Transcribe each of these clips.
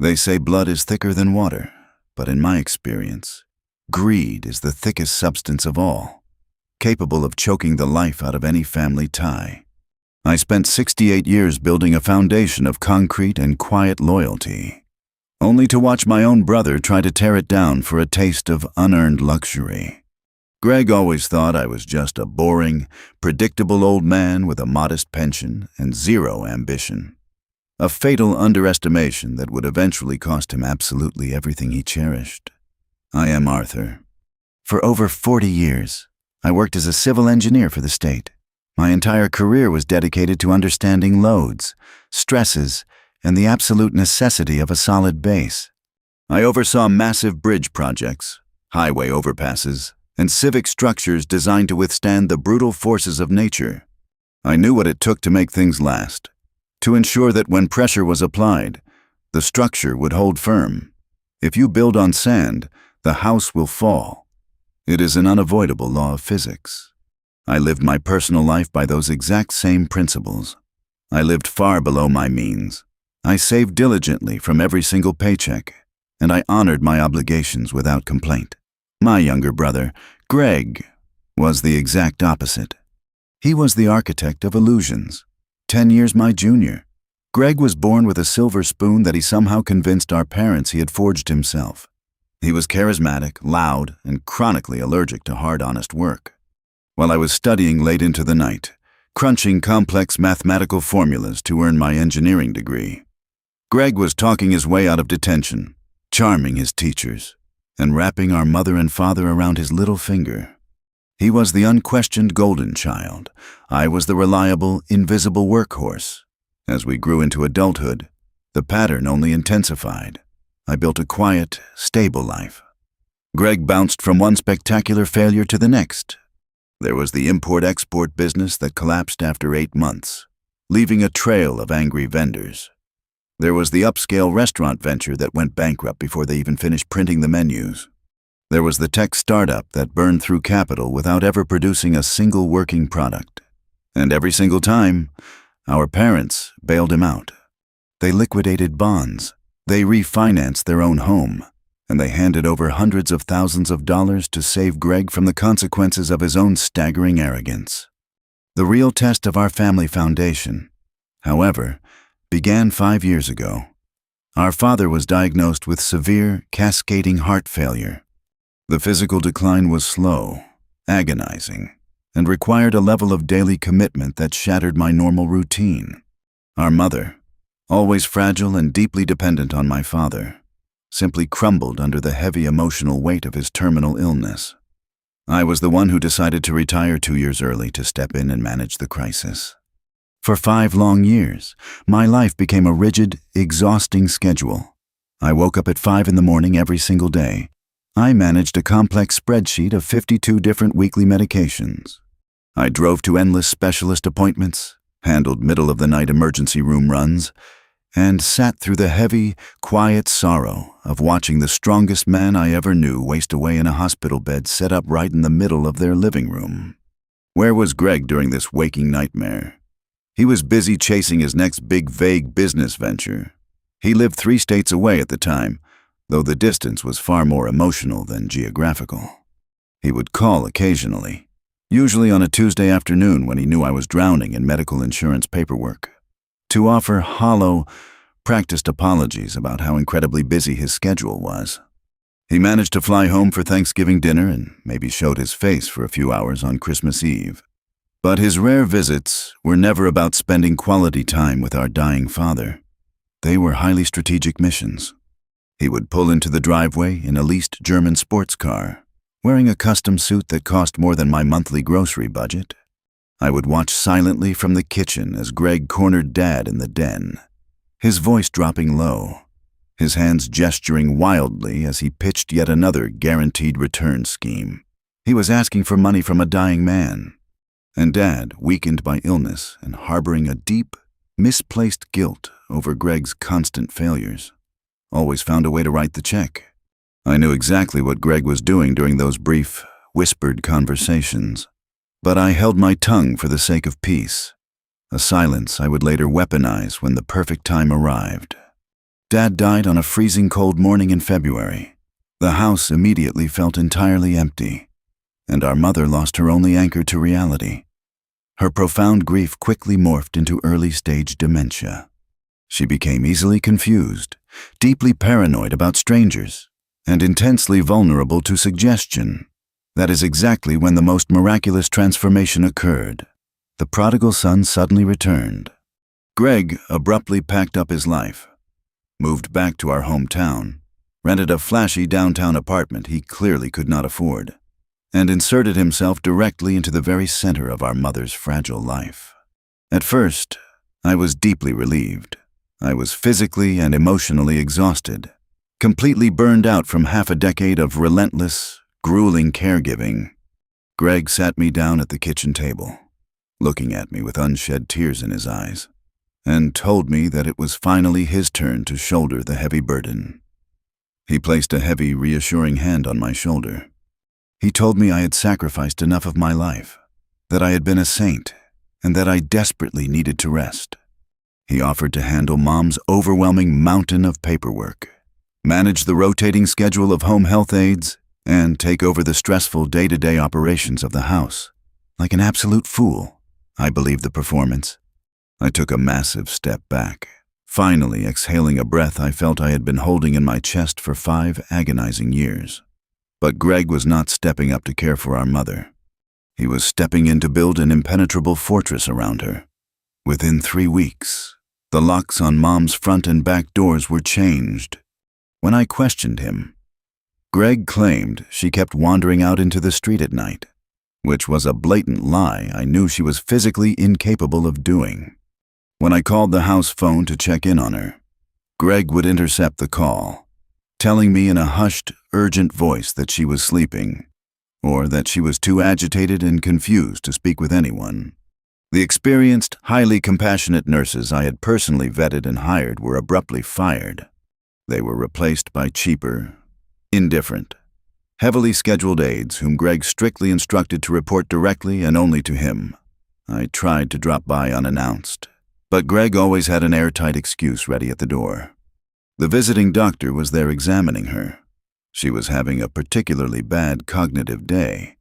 They say blood is thicker than water, but in my experience, greed is the thickest substance of all, capable of choking the life out of any family tie. I spent 68 years building a foundation of concrete and quiet loyalty, only to watch my own brother try to tear it down for a taste of unearned luxury. Greg always thought I was just a boring, predictable old man with a modest pension and zero ambition. A fatal underestimation that would eventually cost him absolutely everything he cherished. I am Arthur. For over 40 years, I worked as a civil engineer for the state. My entire career was dedicated to understanding loads, stresses, and the absolute necessity of a solid base. I oversaw massive bridge projects, highway overpasses, and civic structures designed to withstand the brutal forces of nature. I knew what it took to make things last, to ensure that when pressure was applied, the structure would hold firm. If you build on sand, the house will fall. It is an unavoidable law of physics. I lived my personal life by those exact same principles. I lived far below my means. I saved diligently from every single paycheck, and I honored my obligations without complaint. My younger brother, Greg, was the exact opposite. He was the architect of illusions, 10 years my junior. Greg was born with a silver spoon that he somehow convinced our parents he had forged himself. He was charismatic, loud, and chronically allergic to hard, honest work. While I was studying late into the night, crunching complex mathematical formulas to earn my engineering degree, Greg was talking his way out of detention, charming his teachers, and wrapping our mother and father around his little finger. He was the unquestioned golden child. I was the reliable, invisible workhorse. As we grew into adulthood, the pattern only intensified. I built a quiet, stable life. Greg bounced from one spectacular failure to the next. There was the import-export business that collapsed after 8 months, leaving a trail of angry vendors. There was the upscale restaurant venture that went bankrupt before they even finished printing the menus. There was the tech startup that burned through capital without ever producing a single working product. And every single time, our parents bailed him out. They liquidated bonds, they refinanced their own home, and they handed over hundreds of thousands of dollars to save Greg from the consequences of his own staggering arrogance. The real test of our family foundation, however, began 5 years ago. Our father was diagnosed with severe, cascading heart failure. The physical decline was slow, agonizing, and required a level of daily commitment that shattered my normal routine. Our mother, always fragile and deeply dependent on my father, simply crumbled under the heavy emotional weight of his terminal illness. I was the one who decided to retire 2 years early to step in and manage the crisis. For 5 long years, my life became a rigid, exhausting schedule. I woke up at 5 in the morning every single day. I managed a complex spreadsheet of 52 different weekly medications. I drove to endless specialist appointments, handled middle-of-the-night emergency room runs, and sat through the heavy, quiet sorrow of watching the strongest man I ever knew waste away in a hospital bed set up right in the middle of their living room. Where was Greg during this waking nightmare? He was busy chasing his next big, vague business venture. He lived 3 states away at the time, though the distance was far more emotional than geographical. He would call occasionally, usually on a Tuesday afternoon when he knew I was drowning in medical insurance paperwork, to offer hollow, practiced apologies about how incredibly busy his schedule was. He managed to fly home for Thanksgiving dinner and maybe showed his face for a few hours on Christmas Eve. But his rare visits were never about spending quality time with our dying father. They were highly strategic missions. He would pull into the driveway in a leased German sports car, wearing a custom suit that cost more than my monthly grocery budget. I would watch silently from the kitchen as Greg cornered Dad in the den, his voice dropping low, his hands gesturing wildly as he pitched yet another guaranteed return scheme. He was asking for money from a dying man. And Dad, weakened by illness and harboring a deep, misplaced guilt over Greg's constant failures, always found a way to write the check. I knew exactly what Greg was doing during those brief, whispered conversations, but I held my tongue for the sake of peace, a silence I would later weaponize when the perfect time arrived. Dad died on a freezing cold morning in February. The house immediately felt entirely empty, and our mother lost her only anchor to reality. Her profound grief quickly morphed into early-stage dementia. She became easily confused, deeply paranoid about strangers, and intensely vulnerable to suggestion. That is exactly when the most miraculous transformation occurred. The prodigal son suddenly returned. Greg abruptly packed up his life, moved back to our hometown, rented a flashy downtown apartment he clearly could not afford, and inserted himself directly into the very center of our mother's fragile life. At first, I was deeply relieved. I was physically and emotionally exhausted, completely burned out from half a decade of relentless, grueling caregiving. Greg sat me down at the kitchen table, looking at me with unshed tears in his eyes, and told me that it was finally his turn to shoulder the heavy burden. He placed a heavy, reassuring hand on my shoulder. He told me I had sacrificed enough of my life, that I had been a saint, and that I desperately needed to rest. He offered to handle Mom's overwhelming mountain of paperwork, manage the rotating schedule of home health aides, and take over the stressful day-to-day operations of the house. Like an absolute fool, I believed the performance. I took a massive step back, finally exhaling a breath I felt I had been holding in my chest for 5 agonizing years. But Greg was not stepping up to care for our mother. He was stepping in to build an impenetrable fortress around her. Within 3 weeks, the locks on Mom's front and back doors were changed. When I questioned him, Greg claimed she kept wandering out into the street at night, which was a blatant lie I knew she was physically incapable of doing. When I called the house phone to check in on her, Greg would intercept the call, telling me in a hushed, urgent voice that she was sleeping, or that she was too agitated and confused to speak with anyone. The experienced, highly compassionate nurses I had personally vetted and hired were abruptly fired. They were replaced by cheaper, indifferent, heavily scheduled aides whom Greg strictly instructed to report directly and only to him. I tried to drop by unannounced, but Greg always had an airtight excuse ready at the door. The visiting doctor was there examining her. She was having a particularly bad cognitive day,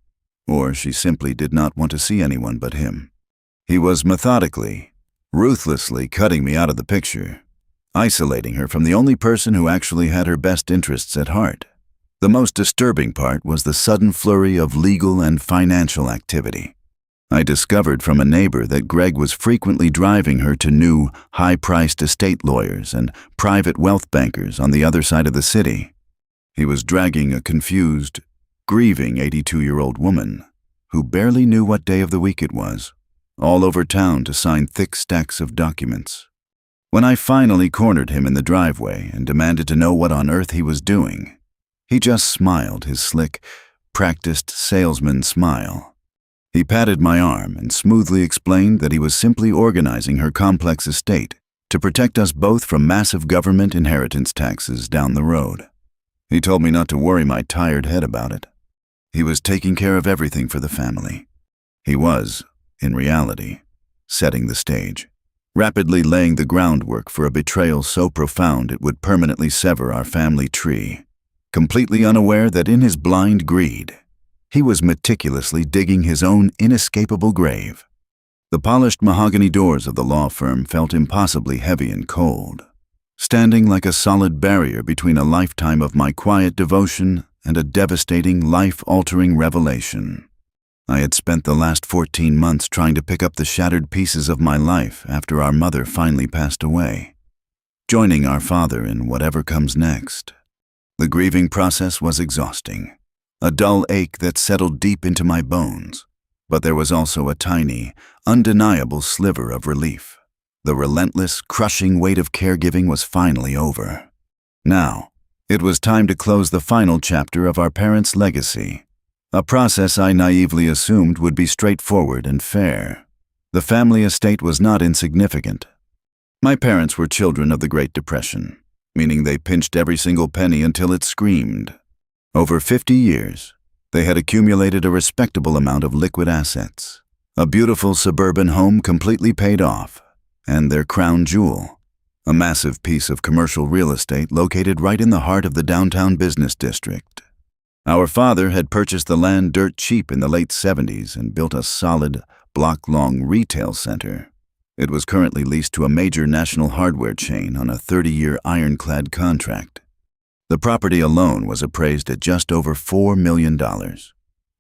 or she simply did not want to see anyone but him. He was methodically, ruthlessly cutting me out of the picture, isolating her from the only person who actually had her best interests at heart. The most disturbing part was the sudden flurry of legal and financial activity. I discovered from a neighbor that Greg was frequently driving her to new, high-priced estate lawyers and private wealth bankers on the other side of the city. He was dragging a confused, grieving 82-year-old woman, who barely knew what day of the week it was, all over town to sign thick stacks of documents. When I finally cornered him in the driveway and demanded to know what on earth he was doing, he just smiled his slick, practiced salesman smile. He patted my arm and smoothly explained that he was simply organizing her complex estate to protect us both from massive government inheritance taxes down the road. He told me not to worry my tired head about it. He was taking care of everything for the family. He was, in reality, setting the stage, rapidly laying the groundwork for a betrayal so profound it would permanently sever our family tree, completely unaware that in his blind greed, he was meticulously digging his own inescapable grave. The polished mahogany doors of the law firm felt impossibly heavy and cold, standing like a solid barrier between a lifetime of my quiet devotion and a devastating, life-altering revelation. I had spent the last 14 months trying to pick up the shattered pieces of my life after our mother finally passed away, joining our father in whatever comes next. The grieving process was exhausting, a dull ache that settled deep into my bones, but there was also a tiny, undeniable sliver of relief. The relentless, crushing weight of caregiving was finally over. Now, it was time to close the final chapter of our parents' legacy, a process I naively assumed would be straightforward and fair. The family estate was not insignificant. My parents were children of the Great Depression, meaning they pinched every single penny until it screamed. Over 50 years, they had accumulated a respectable amount of liquid assets, a beautiful suburban home completely paid off, and their crown jewel, a massive piece of commercial real estate located right in the heart of the downtown business district. Our father had purchased the land dirt cheap in the late 70s and built a solid, block-long retail center. It was currently leased to a major national hardware chain on a 30-year ironclad contract. The property alone was appraised at just over $4 million.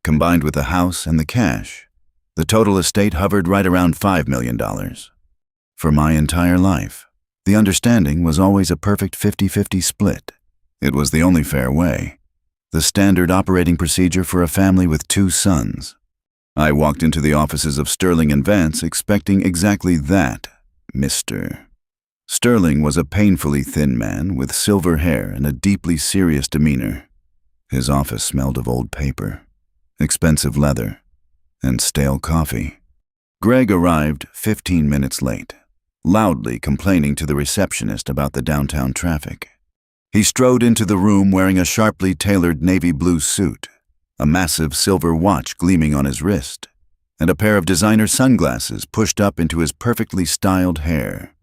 Combined with the house and the cash, the total estate hovered right around $5 million. For my entire life, the understanding was always a perfect 50-50 split. It was the only fair way, the standard operating procedure for a family with 2 sons. I walked into the offices of Sterling and Vance expecting exactly that, Mr. Sterling was a painfully thin man with silver hair and a deeply serious demeanor. His office smelled of old paper, expensive leather, and stale coffee. Greg arrived 15 minutes late, loudly complaining to the receptionist about the downtown traffic. He strode into the room wearing a sharply tailored navy blue suit, a massive silver watch gleaming on his wrist, and a pair of designer sunglasses pushed up into his perfectly styled hair.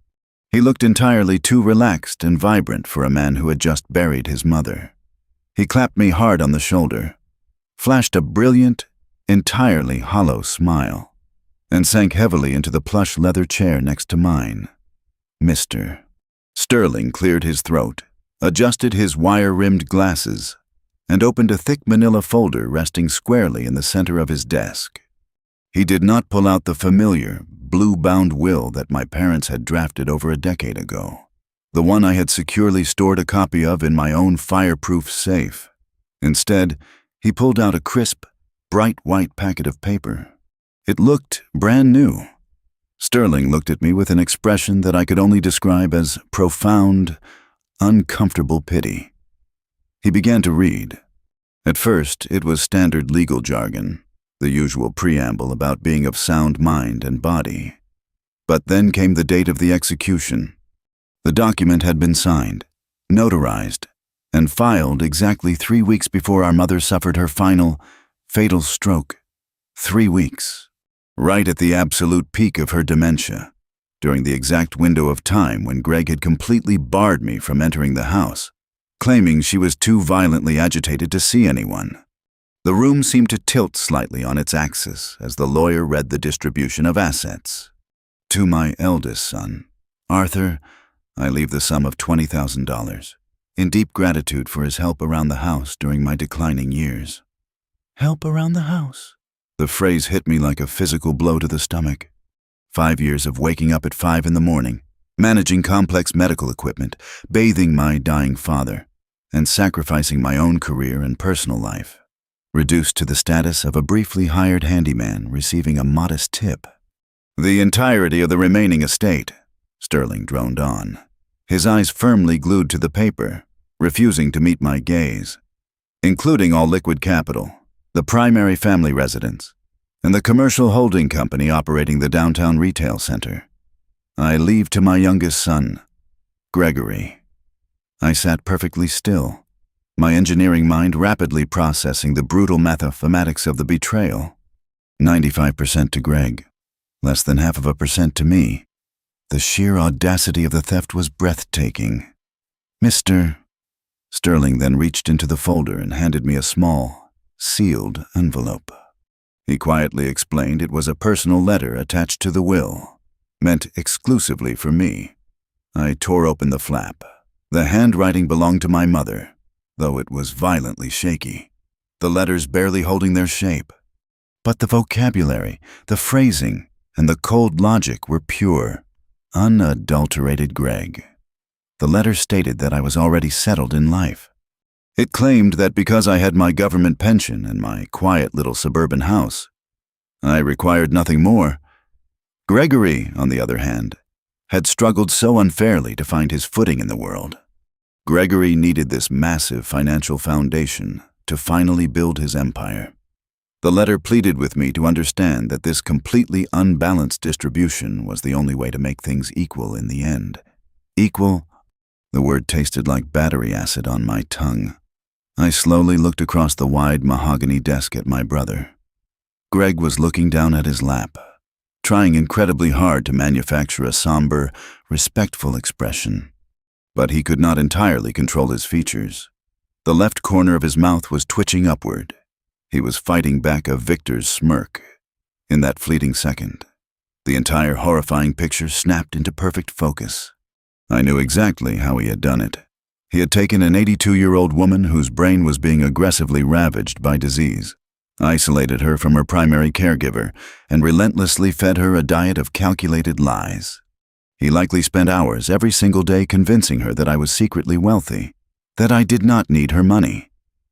He looked entirely too relaxed and vibrant for a man who had just buried his mother. He clapped me hard on the shoulder, flashed a brilliant, entirely hollow smile, and sank heavily into the plush leather chair next to mine. Mr. Sterling cleared his throat, adjusted his wire-rimmed glasses, and opened a thick manila folder resting squarely in the center of his desk. He did not pull out the familiar, blue-bound will that my parents had drafted over a decade ago, the one I had securely stored a copy of in my own fireproof safe. Instead, he pulled out a crisp, bright white packet of paper. It looked brand new. Sterling looked at me with an expression that I could only describe as profound, uncomfortable pity. He began to read. At first, it was standard legal jargon, the usual preamble about being of sound mind and body. But then came the date of the execution. The document had been signed, notarized, and filed exactly 3 weeks before our mother suffered her final, fatal stroke. 3 weeks. Right at the absolute peak of her dementia, during the exact window of time when Greg had completely barred me from entering the house, claiming she was too violently agitated to see anyone. The room seemed to tilt slightly on its axis as the lawyer read the distribution of assets. To my eldest son, Arthur, I leave the sum of $20,000, in deep gratitude for his help around the house during my declining years. Help around the house? The phrase hit me like a physical blow to the stomach. 5 years of waking up at 5 in the morning, managing complex medical equipment, bathing my dying father, and sacrificing my own career and personal life, reduced to the status of a briefly hired handyman receiving a modest tip. The entirety of the remaining estate, Sterling droned on, his eyes firmly glued to the paper, refusing to meet my gaze, including all liquid capital, the primary family residence, and the commercial holding company operating the downtown retail center. I leave to my youngest son, Gregory. I sat perfectly still, my engineering mind rapidly processing the brutal mathematics of the betrayal. 95% to Greg, less than 0.5% to me. The sheer audacity of the theft was breathtaking. Mr. Sterling then reached into the folder and handed me a small, sealed envelope. He quietly explained it was a personal letter attached to the will, meant exclusively for me. I tore open the flap. The handwriting belonged to my mother, though it was violently shaky, the letters barely holding their shape. But the vocabulary, the phrasing, and the cold logic were pure, unadulterated Greg. The letter stated that I was already settled in life. It claimed that because I had my government pension and my quiet little suburban house, I required nothing more. Gregory, on the other hand, had struggled so unfairly to find his footing in the world. Gregory needed this massive financial foundation to finally build his empire. The letter pleaded with me to understand that this completely unbalanced distribution was the only way to make things equal in the end. Equal? The word tasted like battery acid on my tongue. I slowly looked across the wide mahogany desk at my brother. Greg was looking down at his lap, trying incredibly hard to manufacture a somber, respectful expression. But he could not entirely control his features. The left corner of his mouth was twitching upward. He was fighting back a victor's smirk. In that fleeting second, the entire horrifying picture snapped into perfect focus. I knew exactly how he had done it. He had taken an 82-year-old woman whose brain was being aggressively ravaged by disease, isolated her from her primary caregiver, and relentlessly fed her a diet of calculated lies. He likely spent hours every single day convincing her that I was secretly wealthy, that I did not need her money,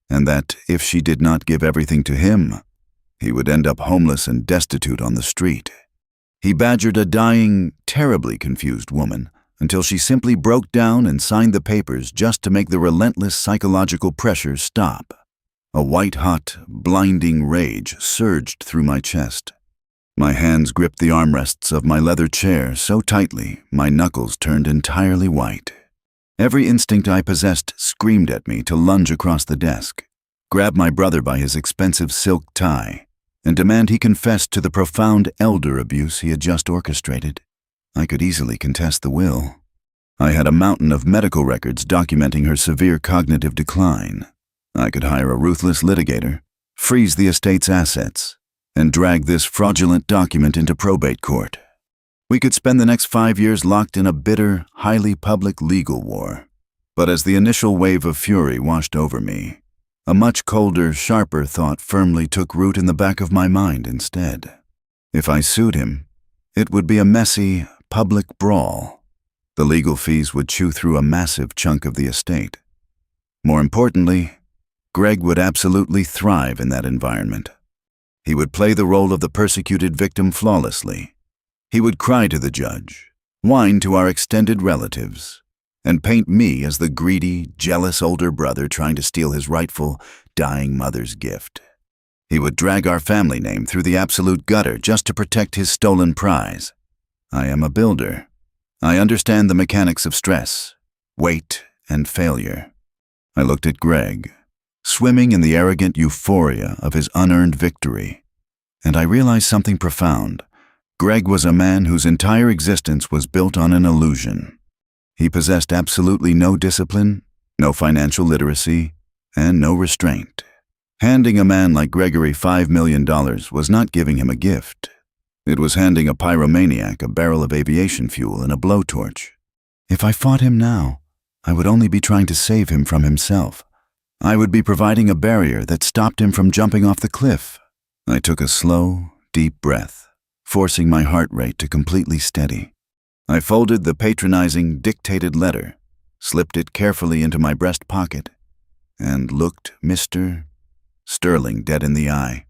and that if she did not give everything to him, he would end up homeless and destitute on the street. He badgered a dying, terribly confused woman until she simply broke down and signed the papers just to make the relentless psychological pressure stop. A white-hot, blinding rage surged through my chest. My hands gripped the armrests of my leather chair so tightly my knuckles turned entirely white. Every instinct I possessed screamed at me to lunge across the desk, grab my brother by his expensive silk tie, and demand he confess to the profound elder abuse he had just orchestrated. I could easily contest the will. I had a mountain of medical records documenting her severe cognitive decline. I could hire a ruthless litigator, freeze the estate's assets, and drag this fraudulent document into probate court. We could spend the next 5 years locked in a bitter, highly public legal war. But as the initial wave of fury washed over me, a much colder, sharper thought firmly took root in the back of my mind instead. If I sued him, it would be a messy, public brawl. The legal fees would chew through a massive chunk of the estate. More importantly, Greg would absolutely thrive in that environment. He would play the role of the persecuted victim flawlessly. He would cry to the judge, whine to our extended relatives, and paint me as the greedy, jealous older brother trying to steal his rightful, dying mother's gift. He would drag our family name through the absolute gutter just to protect his stolen prize. I am a builder. I understand the mechanics of stress, weight, and failure. I looked at Greg, swimming in the arrogant euphoria of his unearned victory, and I realized something profound. Greg was a man whose entire existence was built on an illusion. He possessed absolutely no discipline, no financial literacy, and no restraint. Handing a man like Gregory $5 million was not giving him a gift. It was handing a pyromaniac a barrel of aviation fuel and a blowtorch. If I fought him now, I would only be trying to save him from himself. I would be providing a barrier that stopped him from jumping off the cliff. I took a slow, deep breath, forcing my heart rate to completely steady. I folded the patronizing, dictated letter, slipped it carefully into my breast pocket, and looked Mr. Sterling dead in the eye.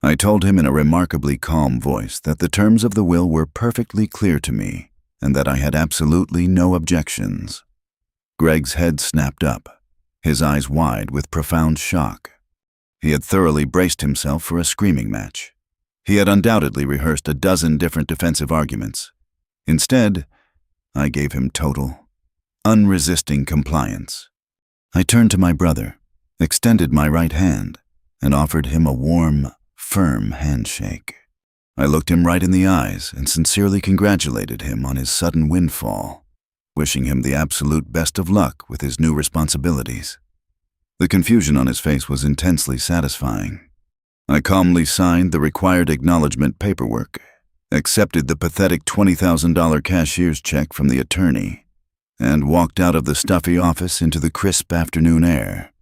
I told him in a remarkably calm voice that the terms of the will were perfectly clear to me and that I had absolutely no objections. Greg's head snapped up, his eyes wide with profound shock. He had thoroughly braced himself for a screaming match. He had undoubtedly rehearsed a dozen different defensive arguments. Instead, I gave him total, unresisting compliance. I turned to my brother, extended my right hand, and offered him a warm, firm handshake. I looked him right in the eyes and sincerely congratulated him on his sudden windfall, wishing him the absolute best of luck with his new responsibilities. The confusion on his face was intensely satisfying. I calmly signed the required acknowledgement paperwork, accepted the pathetic $20,000 cashier's check from the attorney, and walked out of the stuffy office into the crisp afternoon air.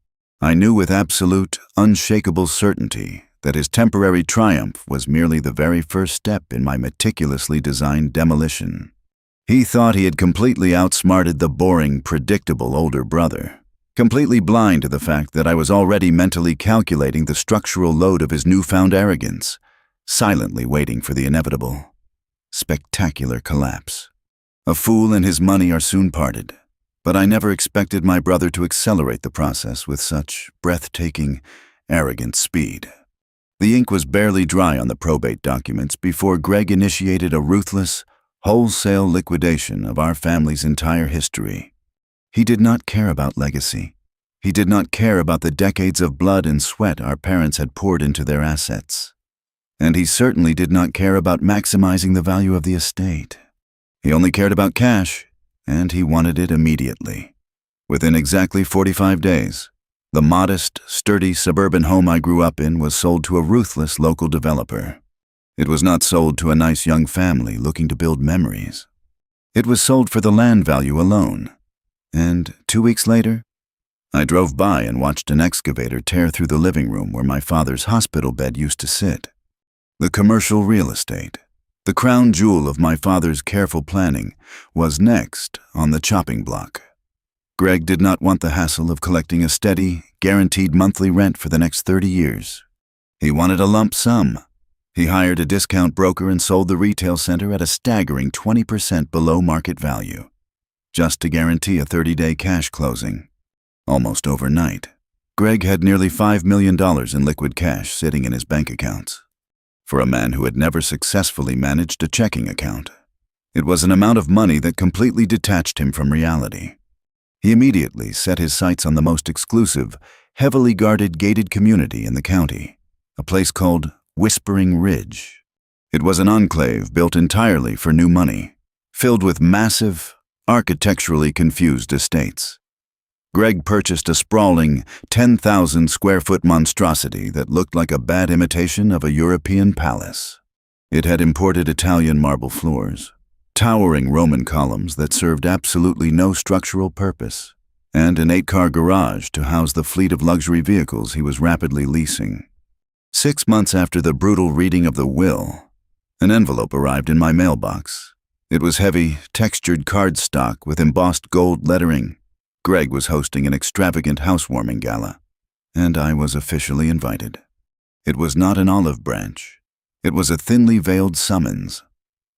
I knew with absolute, unshakable certainty that his temporary triumph was merely the very first step in my meticulously designed demolition. He thought he had completely outsmarted the boring, predictable older brother, completely blind to the fact that I was already mentally calculating the structural load of his newfound arrogance, silently waiting for the inevitable, spectacular collapse. A fool and his money are soon parted, but I never expected my brother to accelerate the process with such breathtaking, arrogant speed. The ink was barely dry on the probate documents before Greg initiated a ruthless, wholesale liquidation of our family's entire history. He did not care about legacy. He did not care about the decades of blood and sweat our parents had poured into their assets. And he certainly did not care about maximizing the value of the estate. He only cared about cash, and he wanted it immediately. Within exactly 45 days, the modest, sturdy suburban home I grew up in was sold to a ruthless local developer. It was not sold to a nice young family looking to build memories. It was sold for the land value alone. And 2 weeks later, I drove by and watched an excavator tear through the living room where my father's hospital bed used to sit. The commercial real estate, the crown jewel of my father's careful planning, was next on the chopping block. Greg did not want the hassle of collecting a steady, guaranteed monthly rent for the next 30 years. He wanted a lump sum. He hired a discount broker and sold the retail center at a staggering 20% below market value, just to guarantee a 30-day cash closing. Almost overnight, Greg had nearly $5 million in liquid cash sitting in his bank accounts. For a man who had never successfully managed a checking account, it was an amount of money that completely detached him from reality. He immediately set his sights on the most exclusive, heavily guarded gated community in the county, a place called Whispering Ridge. It was an enclave built entirely for new money, filled with massive, architecturally confused estates. Greg purchased a sprawling 10,000-square-foot monstrosity that looked like a bad imitation of a European palace. It had imported Italian marble floors, towering Roman columns that served absolutely no structural purpose, and an 8-car garage to house the fleet of luxury vehicles he was rapidly leasing. 6 months after the brutal reading of the will, an envelope arrived in my mailbox. It was heavy, textured cardstock with embossed gold lettering. Greg was hosting an extravagant housewarming gala, and I was officially invited. It was not an olive branch. It was a thinly veiled summons.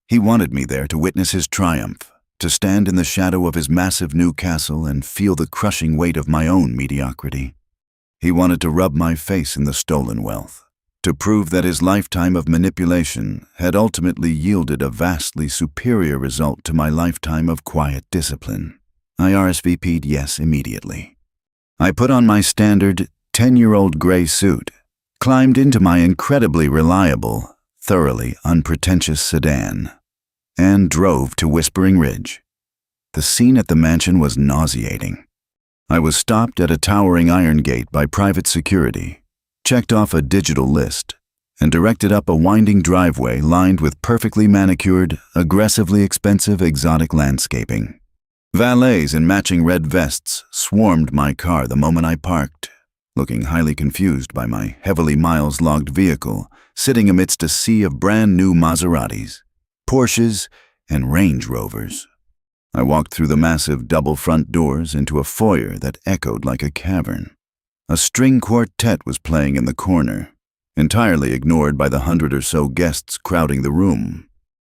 He wanted me there to witness his triumph, to stand in the shadow of his massive new castle and feel the crushing weight of my own mediocrity. He wanted to rub my face in the stolen wealth, to prove that his lifetime of manipulation had ultimately yielded a vastly superior result to my lifetime of quiet discipline. I RSVP'd yes immediately. I put on my standard 10-year-old gray suit, climbed into my incredibly reliable, thoroughly unpretentious sedan, and drove to Whispering Ridge. The scene at the mansion was nauseating. I was stopped at a towering iron gate by private security, checked off a digital list, and directed up a winding driveway lined with perfectly manicured, aggressively expensive exotic landscaping. Valets in matching red vests swarmed my car the moment I parked, looking highly confused by my heavily miles-logged vehicle sitting amidst a sea of brand-new Maseratis, Porsches, and Range Rovers. I walked through the massive double front doors into a foyer that echoed like a cavern. A string quartet was playing in the corner, entirely ignored by the 100 or so guests crowding the room.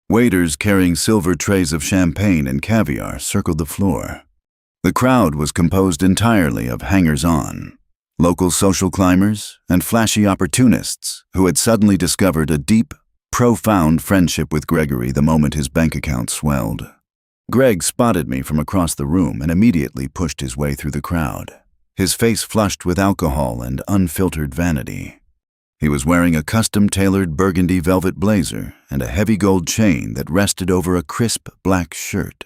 Waiters carrying silver trays of champagne and caviar circled the floor. The crowd was composed entirely of hangers-on, local social climbers, and flashy opportunists who had suddenly discovered a deep, profound friendship with Gregory the moment his bank account swelled. Greg spotted me from across the room and immediately pushed his way through the crowd, his face flushed with alcohol and unfiltered vanity. He was wearing a custom-tailored burgundy velvet blazer and a heavy gold chain that rested over a crisp black shirt.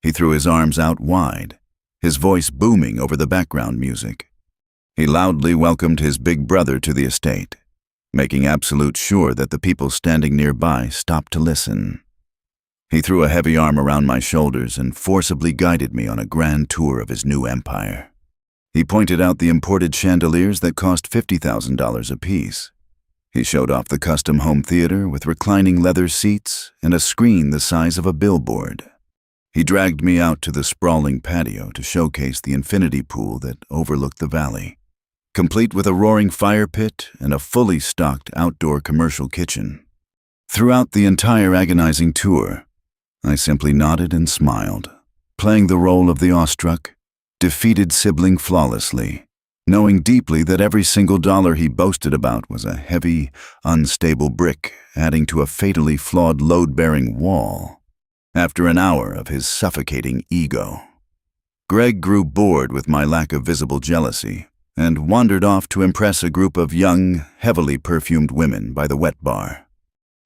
He threw his arms out wide, his voice booming over the background music. He loudly welcomed his big brother to the estate, making absolute sure that the people standing nearby stopped to listen. He threw a heavy arm around my shoulders and forcibly guided me on a grand tour of his new empire. He pointed out the imported chandeliers that cost $50,000 apiece. He showed off the custom home theater with reclining leather seats and a screen the size of a billboard. He dragged me out to the sprawling patio to showcase the infinity pool that overlooked the valley, complete with a roaring fire pit and a fully stocked outdoor commercial kitchen. Throughout the entire agonizing tour, I simply nodded and smiled, playing the role of the awestruck, defeated sibling flawlessly, knowing deeply that every single dollar he boasted about was a heavy, unstable brick adding to a fatally flawed load-bearing wall. After an hour of his suffocating ego, Greg grew bored with my lack of visible jealousy and wandered off to impress a group of young, heavily perfumed women by the wet bar.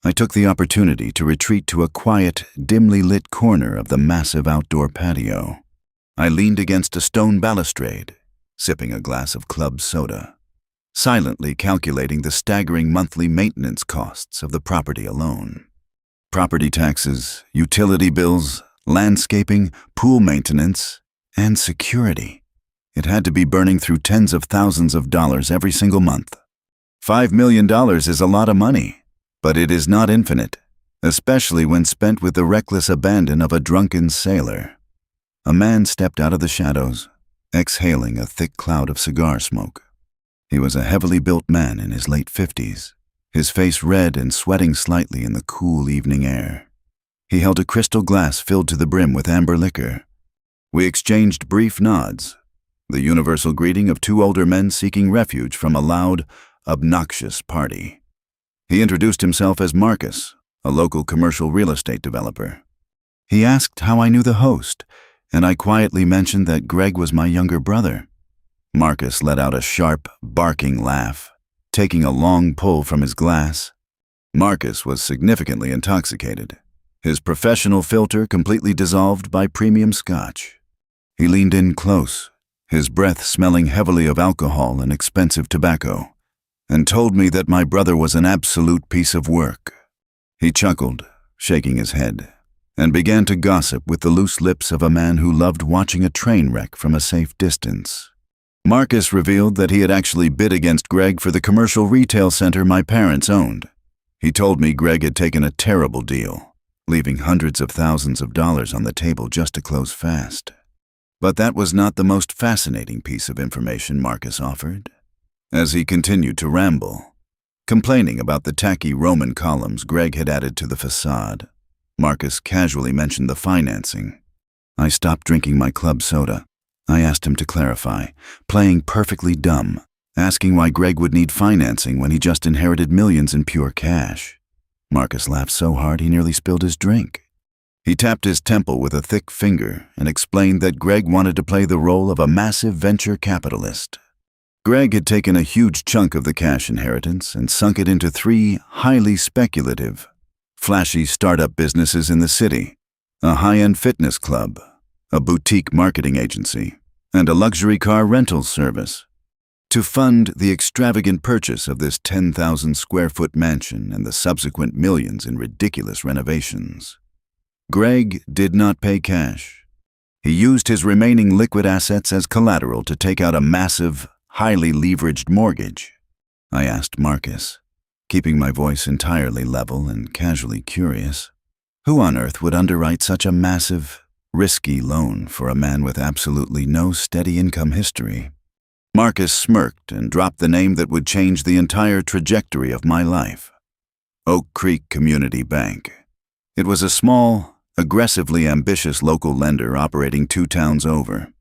I took the opportunity to retreat to a quiet, dimly lit corner of the massive outdoor patio. I leaned against a stone balustrade, sipping a glass of club soda, silently calculating the staggering monthly maintenance costs of the property alone. Property taxes, utility bills, landscaping, pool maintenance, and security. It had to be burning through tens of thousands of dollars every single month. $5 million is a lot of money, but it is not infinite, especially when spent with the reckless abandon of a drunken sailor. A man stepped out of the shadows, exhaling a thick cloud of cigar smoke. He was a heavily built man in his late 50s, his face red and sweating slightly in the cool evening air. He held a crystal glass filled to the brim with amber liquor. We exchanged brief nods, the universal greeting of two older men seeking refuge from a loud, obnoxious party. He introduced himself as Marcus, a local commercial real estate developer. He asked how I knew the host, and I quietly mentioned that Greg was my younger brother. Marcus let out a sharp, barking laugh, taking a long pull from his glass. Marcus was significantly intoxicated, his professional filter completely dissolved by premium scotch. He leaned in close, his breath smelling heavily of alcohol and expensive tobacco, and told me that my brother was an absolute piece of work. He chuckled, shaking his head, and began to gossip with the loose lips of a man who loved watching a train wreck from a safe distance. Marcus revealed that he had actually bid against Greg for the commercial retail center my parents owned. He told me Greg had taken a terrible deal, leaving hundreds of thousands of dollars on the table just to close fast. But that was not the most fascinating piece of information Marcus offered. As he continued to ramble, complaining about the tacky Roman columns Greg had added to the facade, Marcus casually mentioned the financing. I stopped drinking my club soda. I asked him to clarify, playing perfectly dumb, asking why Greg would need financing when he just inherited millions in pure cash. Marcus laughed so hard he nearly spilled his drink. He tapped his temple with a thick finger and explained that Greg wanted to play the role of a massive venture capitalist. Greg had taken a huge chunk of the cash inheritance and sunk it into 3 highly speculative, flashy startup businesses in the city: a high-end fitness club, a boutique marketing agency, and a luxury car rental service. To fund the extravagant purchase of this 10,000-square-foot mansion and the subsequent millions in ridiculous renovations, Greg did not pay cash. He used his remaining liquid assets as collateral to take out a massive, highly leveraged mortgage. I asked Marcus, keeping my voice entirely level and casually curious, who on earth would underwrite such a massive, risky loan for a man with absolutely no steady income history? Marcus smirked and dropped the name that would change the entire trajectory of my life: Oak Creek Community Bank. It was a small, aggressively ambitious local lender operating 2 towns over.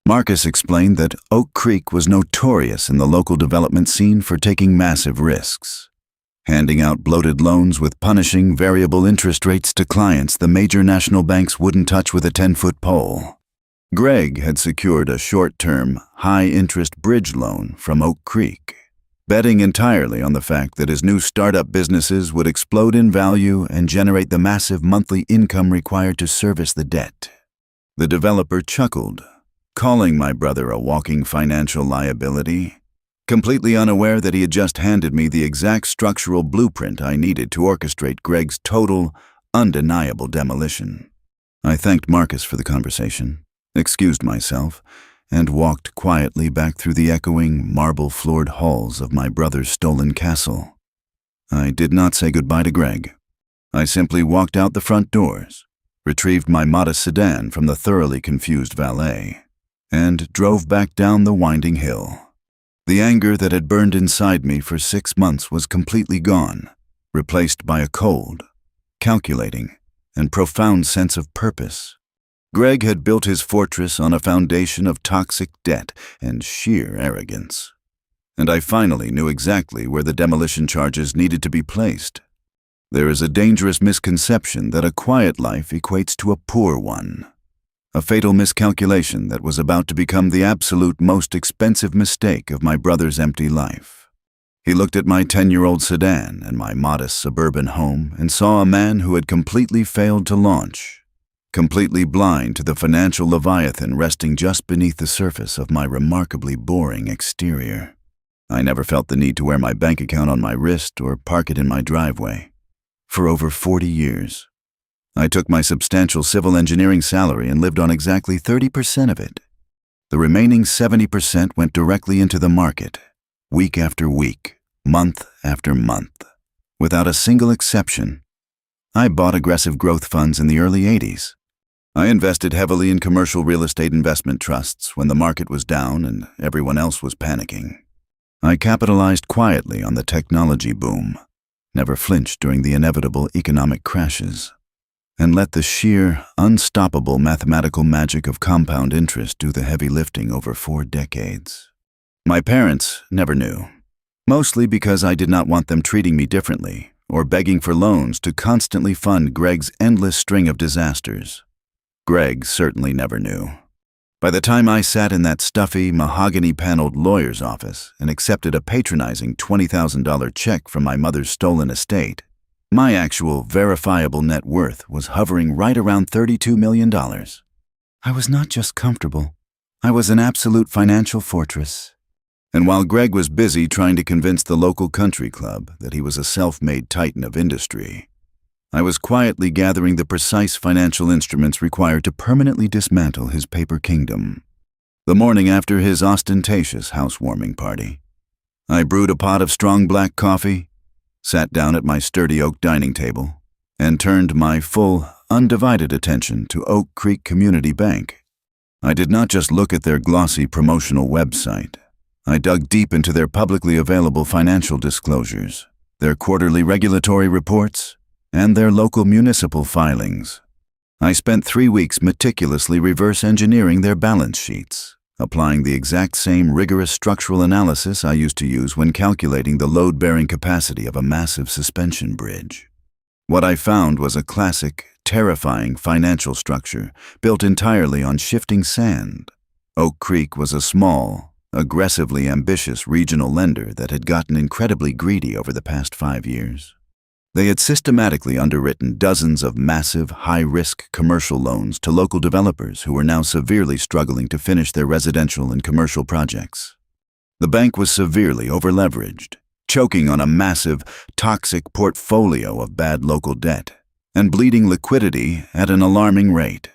Marcus explained that Oak Creek was notorious in the local development scene for taking massive risks, handing out bloated loans with punishing variable interest rates to clients the major national banks wouldn't touch with a 10-foot pole. Greg had secured a short-term, high-interest bridge loan from Oak Creek, betting entirely on the fact that his new startup businesses would explode in value and generate the massive monthly income required to service the debt. The developer chuckled, calling my brother a walking financial liability, completely unaware that he had just handed me the exact structural blueprint I needed to orchestrate Greg's total, undeniable demolition. I thanked Marcus for the conversation, excused myself, and walked quietly back through the echoing, marble-floored halls of my brother's stolen castle. I did not say goodbye to Greg. I simply walked out the front doors, retrieved my modest sedan from the thoroughly confused valet, and drove back down the winding hill. The anger that had burned inside me for 6 months was completely gone, replaced by a cold, calculating, and profound sense of purpose. Greg had built his fortress on a foundation of toxic debt and sheer arrogance, and I finally knew exactly where the demolition charges needed to be placed. There is a dangerous misconception that a quiet life equates to a poor one. a fatal miscalculation that was about to become the absolute most expensive mistake of my brother's empty life. He looked at my 10-year-old sedan and my modest suburban home and saw a man who had completely failed to launch, completely blind to the financial leviathan resting just beneath the surface of my remarkably boring exterior. I never felt the need to wear my bank account on my wrist or park it in my driveway. For over 40 years, I took my substantial civil engineering salary and lived on exactly 30% of it. The remaining 70% went directly into the market, week after week, month after month. Without a single exception, I bought aggressive growth funds in the early 80s. I invested heavily in commercial real estate investment trusts when the market was down and everyone else was panicking. I capitalized quietly on the technology boom, never flinched during the inevitable economic crashes, and let the sheer, unstoppable mathematical magic of compound interest do the heavy lifting over 4 decades. My parents never knew, mostly because I did not want them treating me differently or begging for loans to constantly fund Greg's endless string of disasters. Greg certainly never knew. By the time I sat in that stuffy, mahogany-paneled lawyer's office and accepted a patronizing $20,000 check from my mother's stolen estate, my actual verifiable net worth was hovering right around $32 million. I was not just comfortable, I was an absolute financial fortress. And while Greg was busy trying to convince the local country club that he was a self-made titan of industry, I was quietly gathering the precise financial instruments required to permanently dismantle his paper kingdom. The morning after his ostentatious housewarming party, I brewed a pot of strong black coffee, sat down at my sturdy oak dining table, and turned my full, undivided attention to Oak Creek Community Bank. I did not just look at their glossy promotional website. I dug deep into their publicly available financial disclosures, their quarterly regulatory reports, and their local municipal filings. I spent 3 weeks meticulously reverse engineering their balance sheets, applying the exact same rigorous structural analysis I used to use when calculating the load-bearing capacity of a massive suspension bridge. What I found was a classic, terrifying financial structure built entirely on shifting sand. Oak Creek was a small, aggressively ambitious regional lender that had gotten incredibly greedy over the past 5 years. They had systematically underwritten dozens of massive, high-risk commercial loans to local developers who were now severely struggling to finish their residential and commercial projects. The bank was severely overleveraged, choking on a massive, toxic portfolio of bad local debt, and bleeding liquidity at an alarming rate.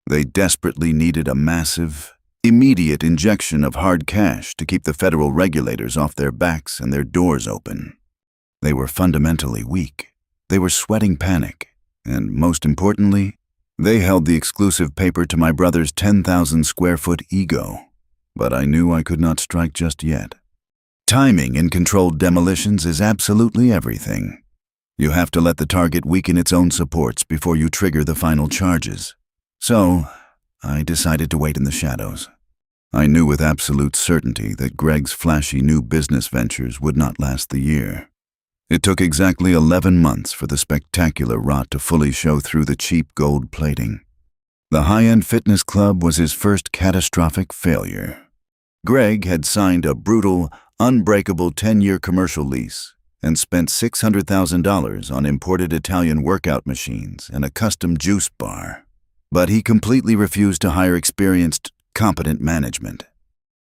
They desperately needed a massive, immediate injection of hard cash to keep the federal regulators off their backs and their doors open. They were fundamentally weak. They were sweating panic, and most importantly, they held the exclusive paper to my brother's 10,000-square-foot ego. But I knew I could not strike just yet. Timing in controlled demolitions is absolutely everything. You have to let the target weaken its own supports before you trigger the final charges. So, I decided to wait in the shadows. I knew with absolute certainty that Greg's flashy new business ventures would not last the year. It took exactly 11 months for the spectacular rot to fully show through the cheap gold plating. The high-end fitness club was his first catastrophic failure. Greg had signed a brutal, unbreakable 10-year commercial lease and spent $600,000 on imported Italian workout machines and a custom juice bar. But he completely refused to hire experienced, competent management.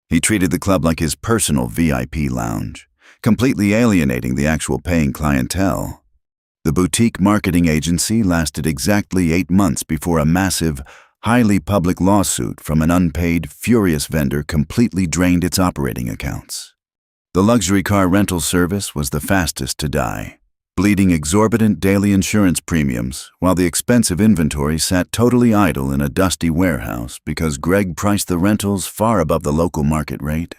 He treated the club like his personal VIP lounge, completely alienating the actual paying clientele. The boutique marketing agency lasted exactly 8 months before a massive, highly public lawsuit from an unpaid, furious vendor completely drained its operating accounts. The luxury car rental service was the fastest to die, bleeding exorbitant daily insurance premiums while the expensive inventory sat totally idle in a dusty warehouse because Greg priced the rentals far above the local market rate.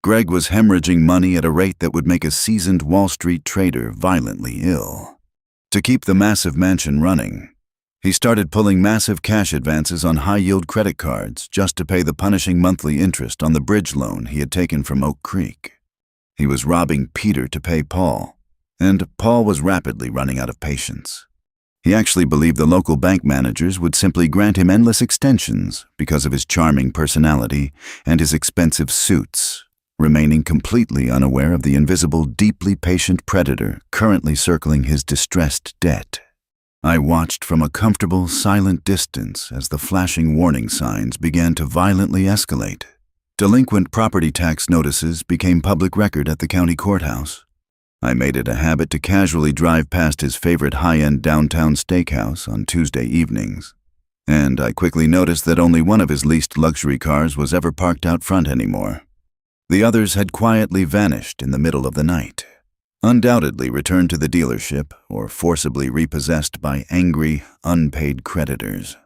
Greg was hemorrhaging money at a rate that would make a seasoned Wall Street trader violently ill. To keep the massive mansion running, he started pulling massive cash advances on high-yield credit cards just to pay the punishing monthly interest on the bridge loan he had taken from Oak Creek. He was robbing Peter to pay Paul, and Paul was rapidly running out of patience. He actually believed the local bank managers would simply grant him endless extensions because of his charming personality and his expensive suits, remaining completely unaware of the invisible, deeply patient predator currently circling his distressed debt. I watched from a comfortable, silent distance as the flashing warning signs began to violently escalate. Delinquent property tax notices became public record at the county courthouse. I made it a habit to casually drive past his favorite high-end downtown steakhouse on Tuesday evenings, and I quickly noticed that only one of his leased luxury cars was ever parked out front anymore. The others had quietly vanished in the middle of the night, undoubtedly returned to the dealership or forcibly repossessed by angry, unpaid creditors.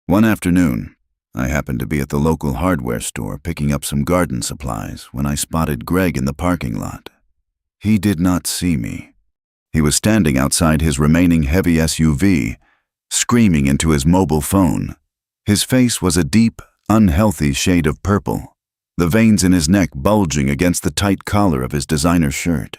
One afternoon, I happened to be at the local hardware store picking up some garden supplies when I spotted Greg in the parking lot. He did not see me. He was standing outside his remaining heavy SUV, screaming into his mobile phone. His face was a deep, unhealthy shade of purple, the veins in his neck bulging against the tight collar of his designer shirt.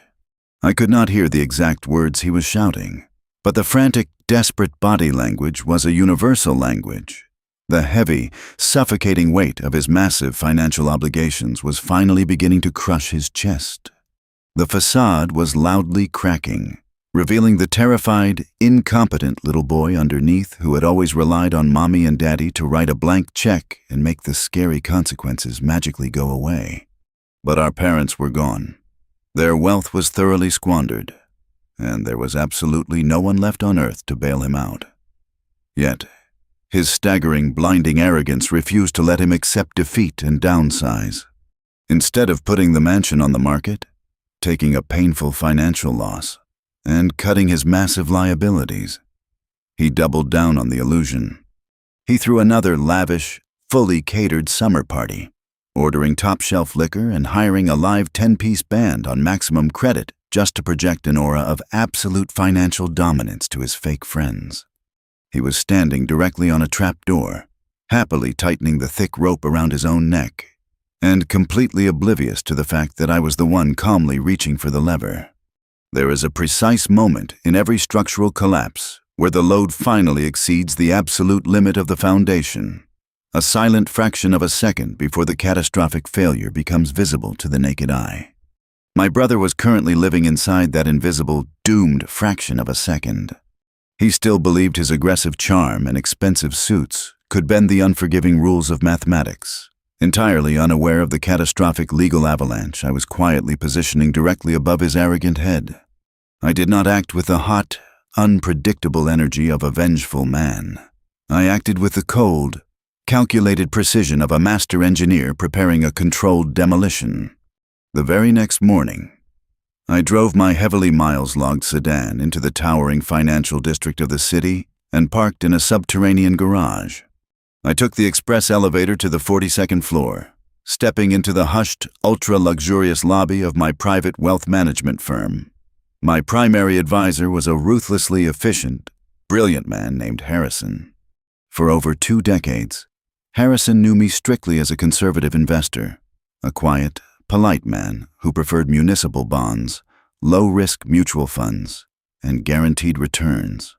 I could not hear the exact words he was shouting, but the frantic, desperate body language was a universal language. The heavy, suffocating weight of his massive financial obligations was finally beginning to crush his chest. The facade was loudly cracking, revealing the terrified, incompetent little boy underneath who had always relied on mommy and daddy to write a blank check and make the scary consequences magically go away. But our parents were gone. Their wealth was thoroughly squandered, and there was absolutely no one left on earth to bail him out. Yet, his staggering, blinding arrogance refused to let him accept defeat and downsize. Instead of putting the mansion on the market, taking a painful financial loss, and cutting his massive liabilities, he doubled down on the illusion. He threw another lavish, fully catered summer party, ordering top-shelf liquor and hiring a live 10-piece band on maximum credit just to project an aura of absolute financial dominance to his fake friends. He was standing directly on a trapdoor, happily tightening the thick rope around his own neck, and completely oblivious to the fact that I was the one calmly reaching for the lever. There is a precise moment in every structural collapse where the load finally exceeds the absolute limit of the foundation, a silent fraction of a second before the catastrophic failure becomes visible to the naked eye. My brother was currently living inside that invisible, doomed fraction of a second. He still believed his aggressive charm and expensive suits could bend the unforgiving rules of mathematics, entirely unaware of the catastrophic legal avalanche I was quietly positioning directly above his arrogant head. I did not act with the hot, unpredictable energy of a vengeful man. I acted with the cold, calculated precision of a master engineer preparing a controlled demolition. The very next morning, I drove my heavily miles-logged sedan into the towering financial district of the city and parked in a subterranean garage. I took the express elevator to the 42nd floor, stepping into the hushed, ultra-luxurious lobby of my private wealth management firm. My primary advisor was a ruthlessly efficient, brilliant man named Harrison. For over 2 decades, Harrison knew me strictly as a conservative investor, a quiet, polite man who preferred municipal bonds, low-risk mutual funds, and guaranteed returns.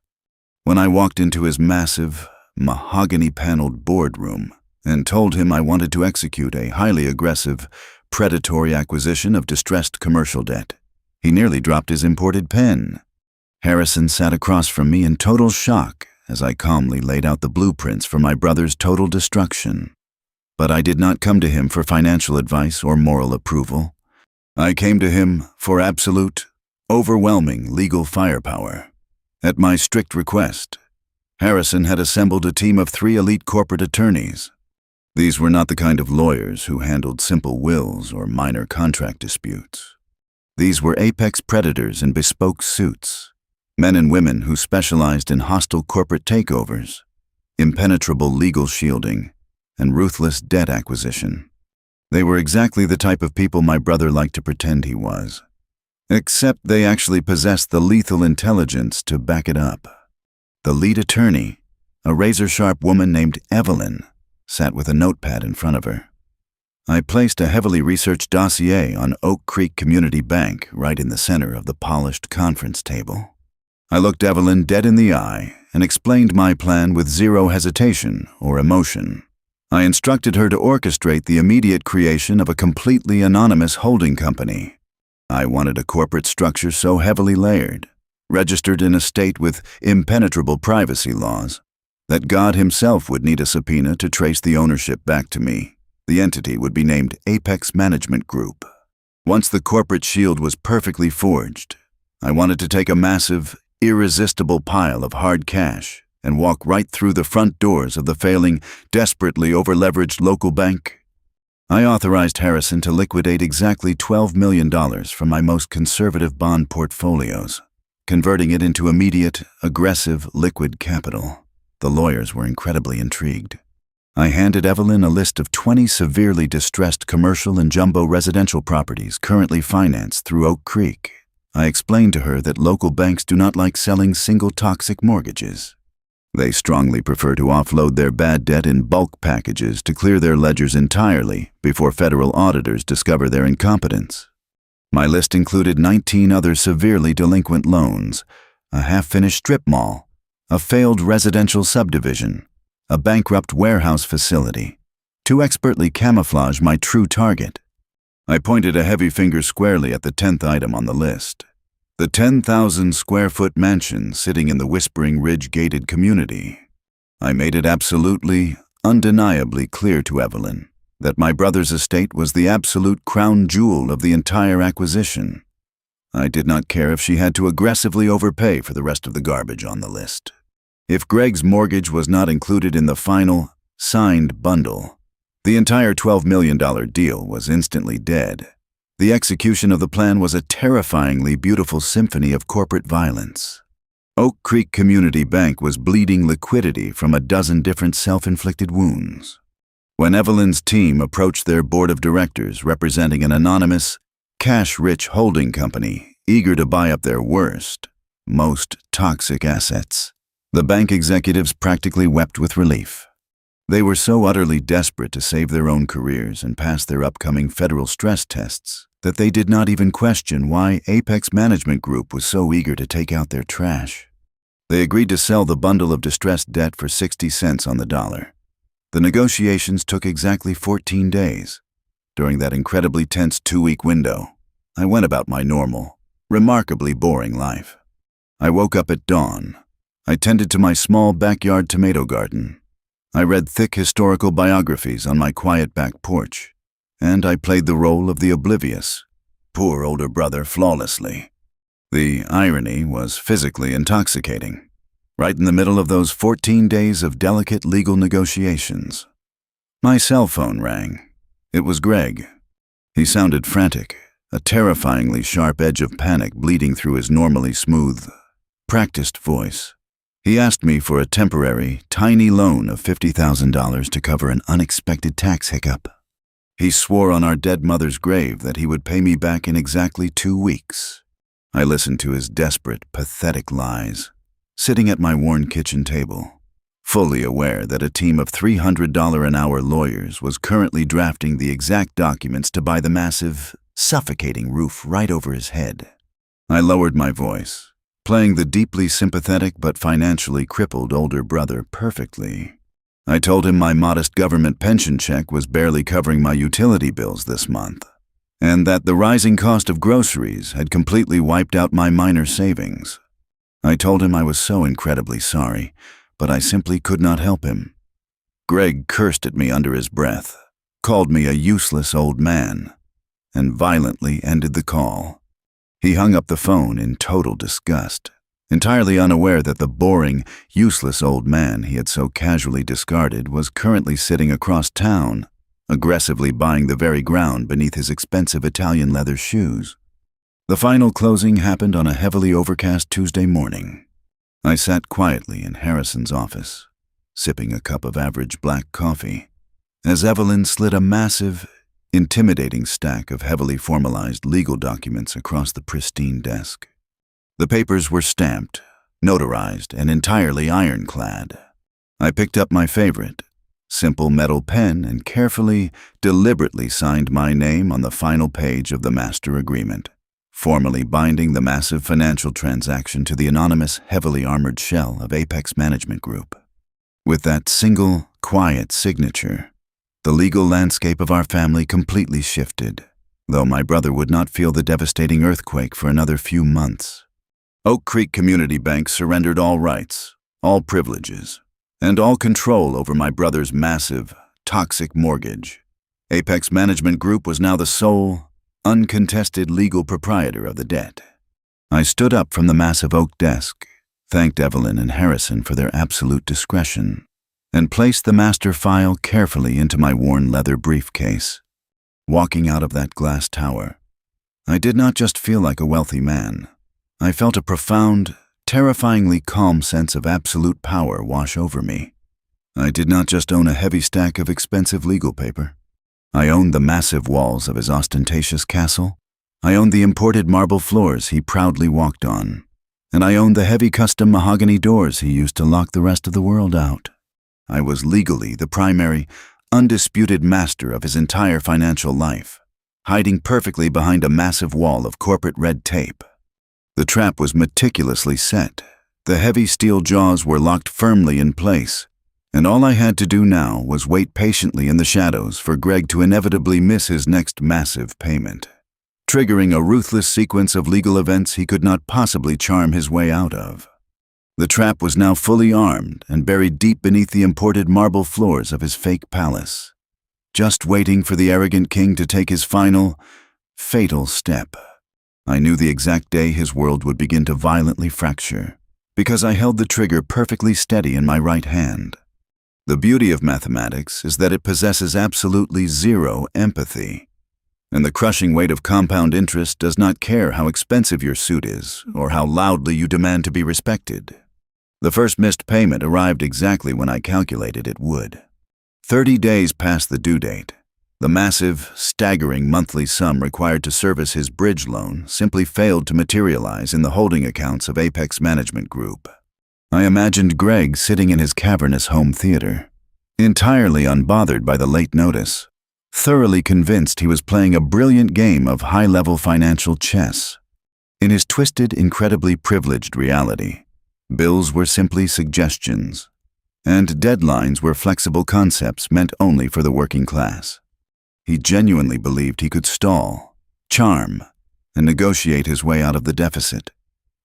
When I walked into his massive, mahogany-paneled boardroom and told him I wanted to execute a highly aggressive, predatory acquisition of distressed commercial debt, he nearly dropped his imported pen. Harrison sat across from me in total shock as I calmly laid out the blueprints for my brother's total destruction. But I did not come to him for financial advice or moral approval. I came to him for absolute, overwhelming legal firepower. At my strict request, Harrison had assembled a team of 3 elite corporate attorneys. These were not the kind of lawyers who handled simple wills or minor contract disputes. These were apex predators in bespoke suits, men and women who specialized in hostile corporate takeovers, impenetrable legal shielding, and ruthless debt acquisition. They were exactly the type of people my brother liked to pretend he was, except they actually possessed the lethal intelligence to back it up. The lead attorney, a razor-sharp woman named Evelyn, sat with a notepad in front of her. I placed a heavily researched dossier on Oak Creek Community Bank right in the center of the polished conference table. I looked Evelyn dead in the eye and explained my plan with zero hesitation or emotion. I instructed her to orchestrate the immediate creation of a completely anonymous holding company. I wanted a corporate structure so heavily layered, registered in a state with impenetrable privacy laws, that God himself would need a subpoena to trace the ownership back to me. The entity would be named Apex Management Group. Once the corporate shield was perfectly forged, I wanted to take a massive, irresistible pile of hard cash and walk right through the front doors of the failing, desperately over-leveraged local bank. I authorized Harrison to liquidate exactly $12 million from my most conservative bond portfolios, converting it into immediate, aggressive, liquid capital. The lawyers were incredibly intrigued. I handed Evelyn a list of 20 severely distressed commercial and jumbo residential properties currently financed through Oak Creek. I explained to her that local banks do not like selling single toxic mortgages. They strongly prefer to offload their bad debt in bulk packages to clear their ledgers entirely before federal auditors discover their incompetence. My list included 19 other severely delinquent loans, a half-finished strip mall, a failed residential subdivision, a bankrupt warehouse facility, to expertly camouflage my true target. I pointed a heavy finger squarely at the 10th item on the list. The 10,000-square-foot mansion sitting in the Whispering Ridge gated community. I made it absolutely, undeniably clear to Evelyn that my brother's estate was the absolute crown jewel of the entire acquisition. I did not care if she had to aggressively overpay for the rest of the garbage on the list. If Greg's mortgage was not included in the final, signed bundle, the entire $12 million deal was instantly dead. The execution of the plan was a terrifyingly beautiful symphony of corporate violence. Oak Creek Community Bank was bleeding liquidity from a dozen different self-inflicted wounds. When Evelyn's team approached their board of directors representing an anonymous, cash-rich holding company eager to buy up their worst, most toxic assets, the bank executives practically wept with relief. They were so utterly desperate to save their own careers and pass their upcoming federal stress tests that they did not even question why Apex Management Group was so eager to take out their trash. They agreed to sell the bundle of distressed debt for 60 cents on the dollar. The negotiations took exactly 14 days. During that incredibly tense 2-week window, I went about my normal, remarkably boring life. I woke up at dawn. I tended to my small backyard tomato garden. I read thick historical biographies on my quiet back porch, and I played the role of the oblivious, poor older brother flawlessly. The irony was physically intoxicating, right in the middle of those 14 days of delicate legal negotiations. My cell phone rang. It was Greg. He sounded frantic, a terrifyingly sharp edge of panic bleeding through his normally smooth, practiced voice. He asked me for a temporary, tiny loan of $50,000 to cover an unexpected tax hiccup. He swore on our dead mother's grave that he would pay me back in exactly 2 weeks. I listened to his desperate, pathetic lies, sitting at my worn kitchen table, fully aware that a team of $300 an hour lawyers was currently drafting the exact documents to buy the massive, suffocating roof right over his head. I lowered my voice, playing the deeply sympathetic but financially crippled older brother perfectly. I told him my modest government pension check was barely covering my utility bills this month, and that the rising cost of groceries had completely wiped out my minor savings. I told him I was so incredibly sorry, but I simply could not help him. Greg cursed at me under his breath, called me a useless old man, and violently ended the call. He hung up the phone in total disgust, entirely unaware that the boring, useless old man he had so casually discarded was currently sitting across town, aggressively buying the very ground beneath his expensive Italian leather shoes. The final closing happened on a heavily overcast Tuesday morning. I sat quietly in Harrison's office, sipping a cup of average black coffee, as Evelyn slid a massive, intimidating stack of heavily formalized legal documents across the pristine desk. The papers were stamped, notarized, and entirely ironclad. I picked up my favorite, simple metal pen and carefully, deliberately signed my name on the final page of the master agreement. formally binding the massive financial transaction to the anonymous, heavily armored shell of Apex Management Group. With that single, quiet signature, the legal landscape of our family completely shifted, though my brother would not feel the devastating earthquake for another few months. Oak Creek Community Bank surrendered all rights, all privileges, and all control over my brother's massive, toxic mortgage. Apex Management Group was now the sole, uncontested legal proprietor of the debt. I stood up from the massive oak desk, thanked Evelyn and Harrison for their absolute discretion, and placed the master file carefully into my worn leather briefcase. Walking out of that glass tower, I did not just feel like a wealthy man. I felt a profound, terrifyingly calm sense of absolute power wash over me. I did not just own a heavy stack of expensive legal paper. I owned the massive walls of his ostentatious castle. I owned the imported marble floors he proudly walked on. And I owned the heavy custom mahogany doors he used to lock the rest of the world out. I was legally the primary, undisputed master of his entire financial life, hiding perfectly behind a massive wall of corporate red tape. The trap was meticulously set. The heavy steel jaws were locked firmly in place, and all I had to do now was wait patiently in the shadows for Greg to inevitably miss his next massive payment, triggering a ruthless sequence of legal events he could not possibly charm his way out of. The trap was now fully armed and buried deep beneath the imported marble floors of his fake palace, just waiting for the arrogant king to take his final, fatal step. I knew the exact day his world would begin to violently fracture, because I held the trigger perfectly steady in my right hand. The beauty of mathematics is that it possesses absolutely zero empathy, and the crushing weight of compound interest does not care how expensive your suit is or how loudly you demand to be respected. The first missed payment arrived exactly when I calculated it would. 30 days past the due date, the massive, staggering monthly sum required to service his bridge loan simply failed to materialize in the holding accounts of Apex Management Group. I imagined Greg sitting in his cavernous home theater, entirely unbothered by the late notice, thoroughly convinced he was playing a brilliant game of high-level financial chess. In his twisted, incredibly privileged reality, bills were simply suggestions, and deadlines were flexible concepts meant only for the working class. He genuinely believed he could stall, charm, and negotiate his way out of the deficit,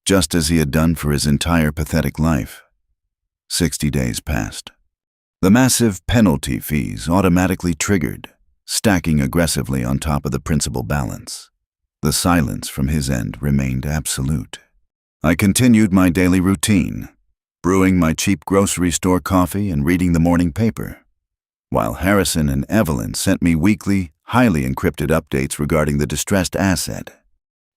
just as he had done for his entire pathetic life. 60 days passed. The massive penalty fees automatically triggered, stacking aggressively on top of the principal balance. The silence from his end remained absolute. I continued my daily routine, brewing my cheap grocery store coffee and reading the morning paper, while Harrison and Evelyn sent me weekly, highly encrypted updates regarding the distressed asset.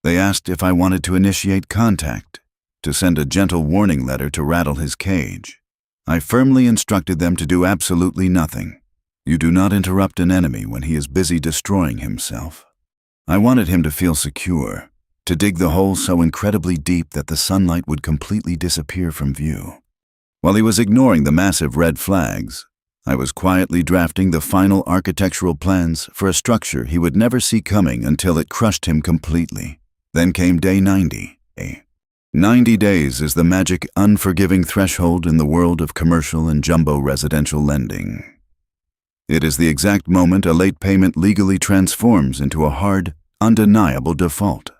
They asked if I wanted to initiate contact, to send a gentle warning letter to rattle his cage. I firmly instructed them to do absolutely nothing. You do not interrupt an enemy when he is busy destroying himself. I wanted him to feel secure, to dig the hole so incredibly deep that the sunlight would completely disappear from view. While he was ignoring the massive red flags, I was quietly drafting the final architectural plans for a structure he would never see coming until it crushed him completely. Then came day 90. 90 days is the magic, unforgiving threshold in the world of commercial and jumbo residential lending. It is the exact moment a late payment legally transforms into a hard, undeniable default.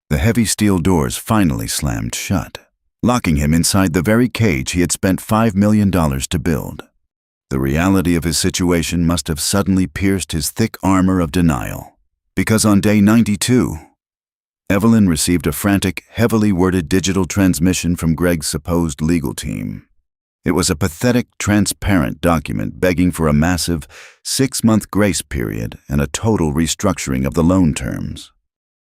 The heavy steel doors finally slammed shut, locking him inside the very cage he had spent $5 million to build. The reality of his situation must have suddenly pierced his thick armor of denial, because on day 92, Evelyn received a frantic, heavily worded digital transmission from Greg's supposed legal team. It was a pathetic, transparent document begging for a massive 6-month grace period and a total restructuring of the loan terms.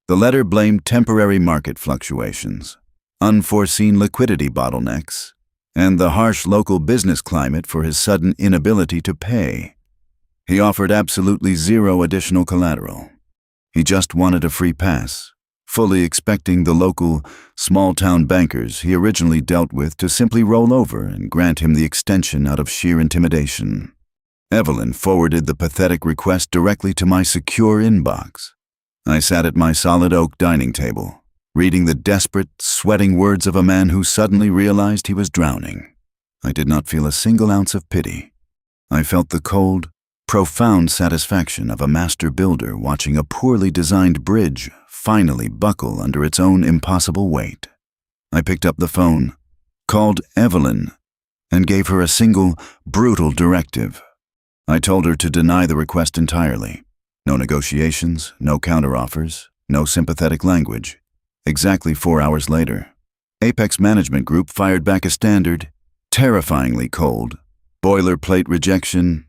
The letter blamed temporary market fluctuations, unforeseen liquidity bottlenecks, and the harsh local business climate for his sudden inability to pay. He offered absolutely zero additional collateral. He just wanted a free pass, fully expecting the local, small-town bankers he originally dealt with to simply roll over and grant him the extension out of sheer intimidation. Evelyn forwarded the pathetic request directly to my secure inbox. I sat at my solid oak dining table, reading the desperate, sweating words of a man who suddenly realized he was drowning. I did not feel a single ounce of pity. I felt the cold, profound satisfaction of a master builder watching a poorly designed bridge finally buckle under its own impossible weight. I picked up the phone, called Evelyn, and gave her a single, brutal directive. I told her to deny the request entirely. No negotiations, no counteroffers, no sympathetic language. Exactly 4 hours later, Apex Management Group fired back a standard, terrifyingly cold, boilerplate rejection.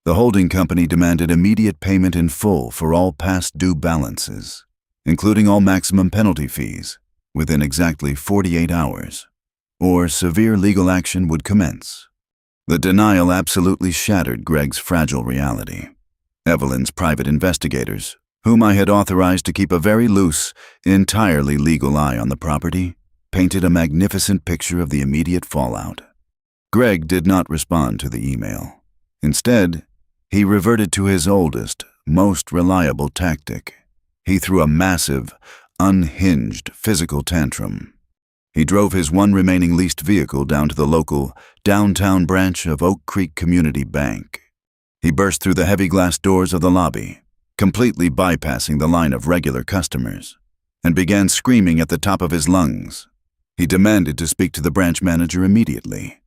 The holding company demanded immediate payment in full for all past due balances, including all maximum penalty fees, within exactly 48 hours, or severe legal action would commence. The denial absolutely shattered Greg's fragile reality. Evelyn's private investigators, whom I had authorized to keep a very loose, entirely legal eye on the property, painted a magnificent picture of the immediate fallout. Greg did not respond to the email. Instead, he reverted to his oldest, most reliable tactic. He threw a massive, unhinged physical tantrum. He drove his one remaining leased vehicle down to the local downtown branch of Oak Creek Community Bank. He burst through the heavy glass doors of the lobby, completely bypassing the line of regular customers, and began screaming at the top of his lungs. He demanded to speak to the branch manager immediately.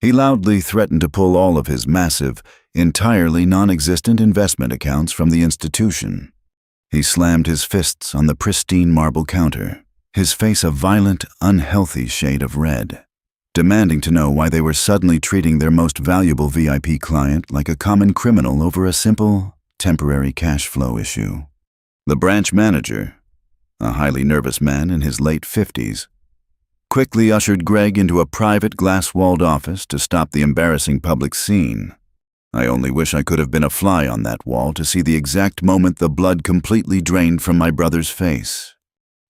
He loudly threatened to pull all of his massive, entirely non-existent investment accounts from the institution. He slammed his fists on the pristine marble counter, his face a violent, unhealthy shade of red, demanding to know why they were suddenly treating their most valuable VIP client like a common criminal over a simple, temporary cash flow issue. The branch manager, a highly nervous man in his late 50s, quickly ushered Greg into a private glass-walled office to stop the embarrassing public scene. I only wish I could have been a fly on that wall to see the exact moment the blood completely drained from my brother's face.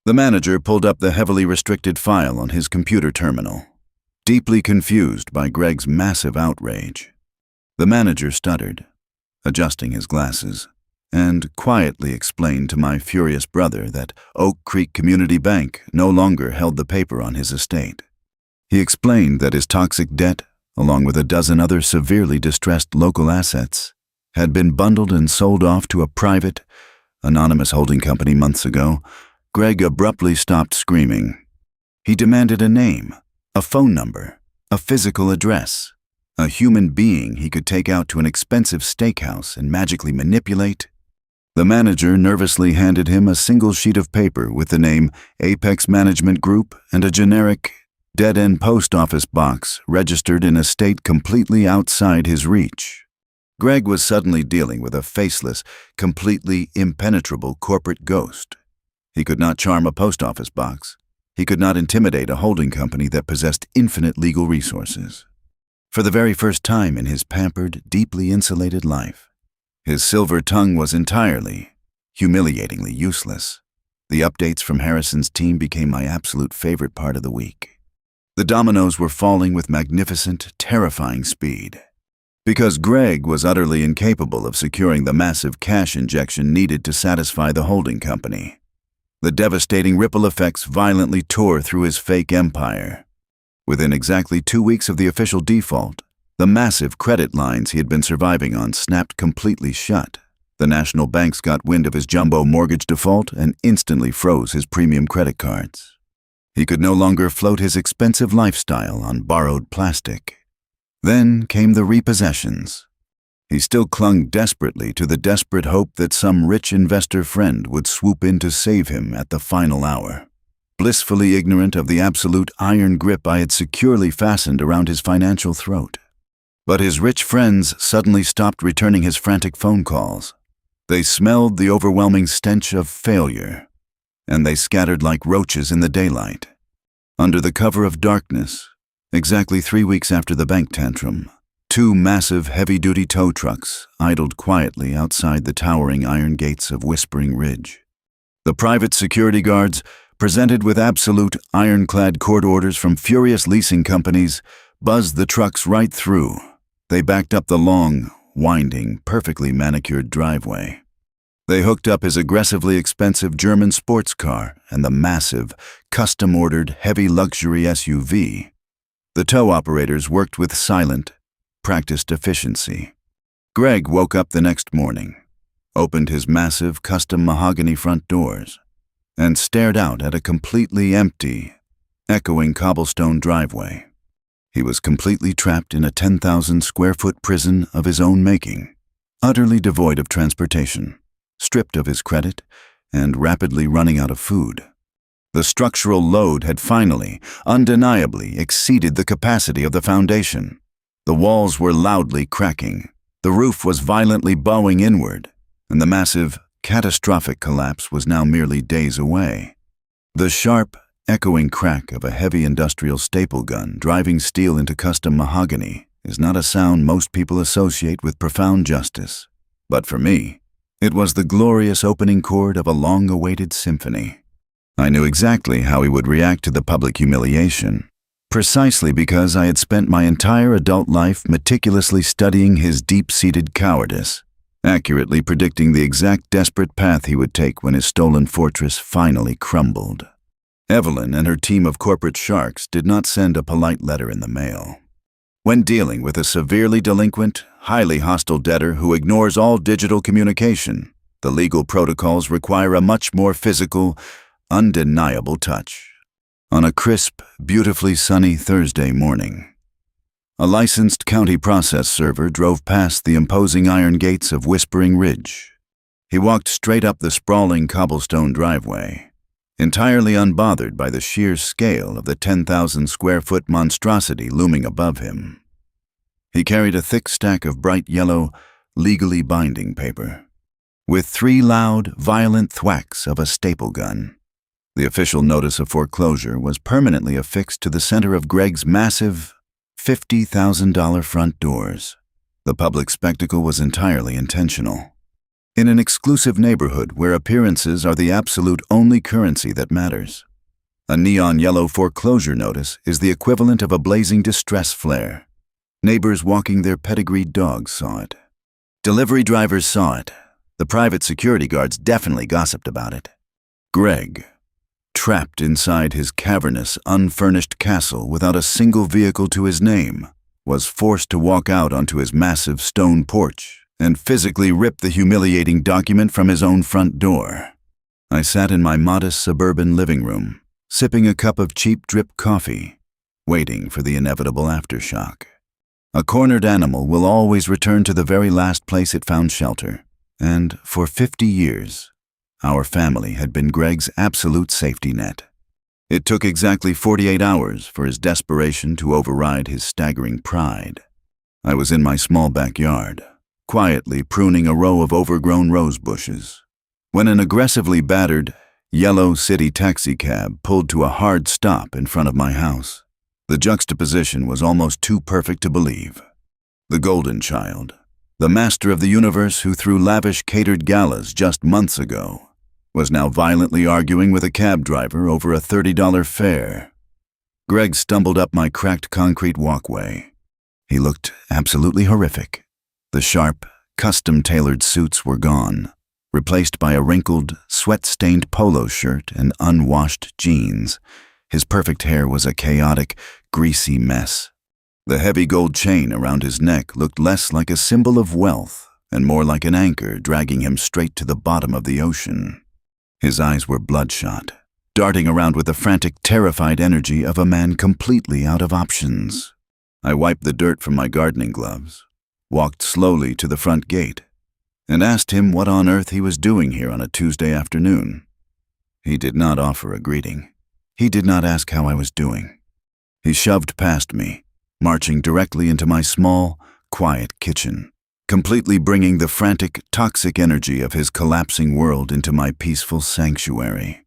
The manager pulled up the heavily restricted file on his computer terminal, deeply confused by Greg's massive outrage. The manager stuttered, adjusting his glasses, and quietly explained to my furious brother that Oak Creek Community Bank no longer held the paper on his estate. He explained that his toxic debt, along with a dozen other severely distressed local assets, had been bundled and sold off to a private, anonymous holding company months ago. Greg abruptly stopped screaming. He demanded a name, a phone number, a physical address, a human being he could take out to an expensive steakhouse and magically manipulate. The manager nervously handed him a single sheet of paper with the name Apex Management Group and a generic, dead-end post office box registered in a state completely outside his reach. Greg was suddenly dealing with a faceless, completely impenetrable corporate ghost. He could not charm a post office box. He could not intimidate a holding company that possessed infinite legal resources. For the very first time in his pampered, deeply insulated life, his silver tongue was entirely, humiliatingly useless. The updates from Harrison's team became my absolute favorite part of the week. The dominoes were falling with magnificent, terrifying speed. Because Greg was utterly incapable of securing the massive cash injection needed to satisfy the holding company, the devastating ripple effects violently tore through his fake empire. Within exactly 2 weeks of the official default, the massive credit lines he had been surviving on snapped completely shut. The national banks got wind of his jumbo mortgage default and instantly froze his premium credit cards. He could no longer float his expensive lifestyle on borrowed plastic. Then came the repossessions. He still clung desperately to the desperate hope that some rich investor friend would swoop in to save him at the final hour, blissfully ignorant of the absolute iron grip I had securely fastened around his financial throat. But his rich friends suddenly stopped returning his frantic phone calls. They smelled the overwhelming stench of failure, and they scattered like roaches in the daylight. Under the cover of darkness, exactly 3 weeks after the bank tantrum, 2 massive heavy-duty tow trucks idled quietly outside the towering iron gates of Whispering Ridge. The private security guards, presented with absolute ironclad court orders from furious leasing companies, buzzed the trucks right through. They backed up the long, winding, perfectly manicured driveway. They hooked up his aggressively expensive German sports car and the massive, custom-ordered, heavy luxury SUV. The tow operators worked with silent, practiced efficiency. Greg woke up the next morning, opened his massive, custom mahogany front doors, and stared out at a completely empty, echoing cobblestone driveway. He was completely trapped in a 10,000-square-foot prison of his own making, utterly devoid of transportation, stripped of his credit, and rapidly running out of food. The structural load had finally, undeniably, exceeded the capacity of the foundation. The walls were loudly cracking, the roof was violently bowing inward, and the massive, catastrophic collapse was now merely days away. The sharp, echoing crack of a heavy industrial staple gun driving steel into custom mahogany is not a sound most people associate with profound justice. But for me, it was the glorious opening chord of a long-awaited symphony. I knew exactly how he would react to the public humiliation, precisely because I had spent my entire adult life meticulously studying his deep-seated cowardice, accurately predicting the exact desperate path he would take when his stolen fortress finally crumbled. Evelyn and her team of corporate sharks did not send a polite letter in the mail. When dealing with a severely delinquent, highly hostile debtor who ignores all digital communication, the legal protocols require a much more physical, undeniable touch. On a crisp, beautifully sunny Thursday morning, a licensed county process server drove past the imposing iron gates of Whispering Ridge. He walked straight up the sprawling cobblestone driveway, entirely unbothered by the sheer scale of the 10,000-square-foot monstrosity looming above him. He carried a thick stack of bright yellow, legally binding paper, with 3 loud, violent thwacks of a staple gun. The official notice of foreclosure was permanently affixed to the center of Greg's massive, $50,000 front doors. The public spectacle was entirely intentional. In an exclusive neighborhood where appearances are the absolute only currency that matters, a neon yellow foreclosure notice is the equivalent of a blazing distress flare. Neighbors walking their pedigreed dogs saw it. Delivery drivers saw it. The private security guards definitely gossiped about it. Greg, trapped inside his cavernous, unfurnished castle without a single vehicle to his name, was forced to walk out onto his massive stone porch and physically rip the humiliating document from his own front door. I sat in my modest suburban living room, sipping a cup of cheap drip coffee, waiting for the inevitable aftershock. A cornered animal will always return to the very last place it found shelter, and for 50 years, our family had been Greg's absolute safety net. It took exactly 48 hours for his desperation to override his staggering pride. I was in my small backyard, quietly pruning a row of overgrown rose bushes, when an aggressively battered, yellow city taxicab pulled to a hard stop in front of my house. The juxtaposition was almost too perfect to believe. The golden child, the master of the universe who threw lavish catered galas just months ago, was now violently arguing with a cab driver over a $30 fare. Greg stumbled up my cracked concrete walkway. He looked absolutely horrific. The sharp, custom-tailored suits were gone, replaced by a wrinkled, sweat-stained polo shirt and unwashed jeans. His perfect hair was a chaotic, greasy mess. The heavy gold chain around his neck looked less like a symbol of wealth and more like an anchor dragging him straight to the bottom of the ocean. His eyes were bloodshot, darting around with the frantic, terrified energy of a man completely out of options. I wiped the dirt from my gardening gloves, walked slowly to the front gate, and asked him what on earth he was doing here on a Tuesday afternoon. He did not offer a greeting. He did not ask how I was doing. He shoved past me, marching directly into my small, quiet kitchen, completely bringing the frantic, toxic energy of his collapsing world into my peaceful sanctuary.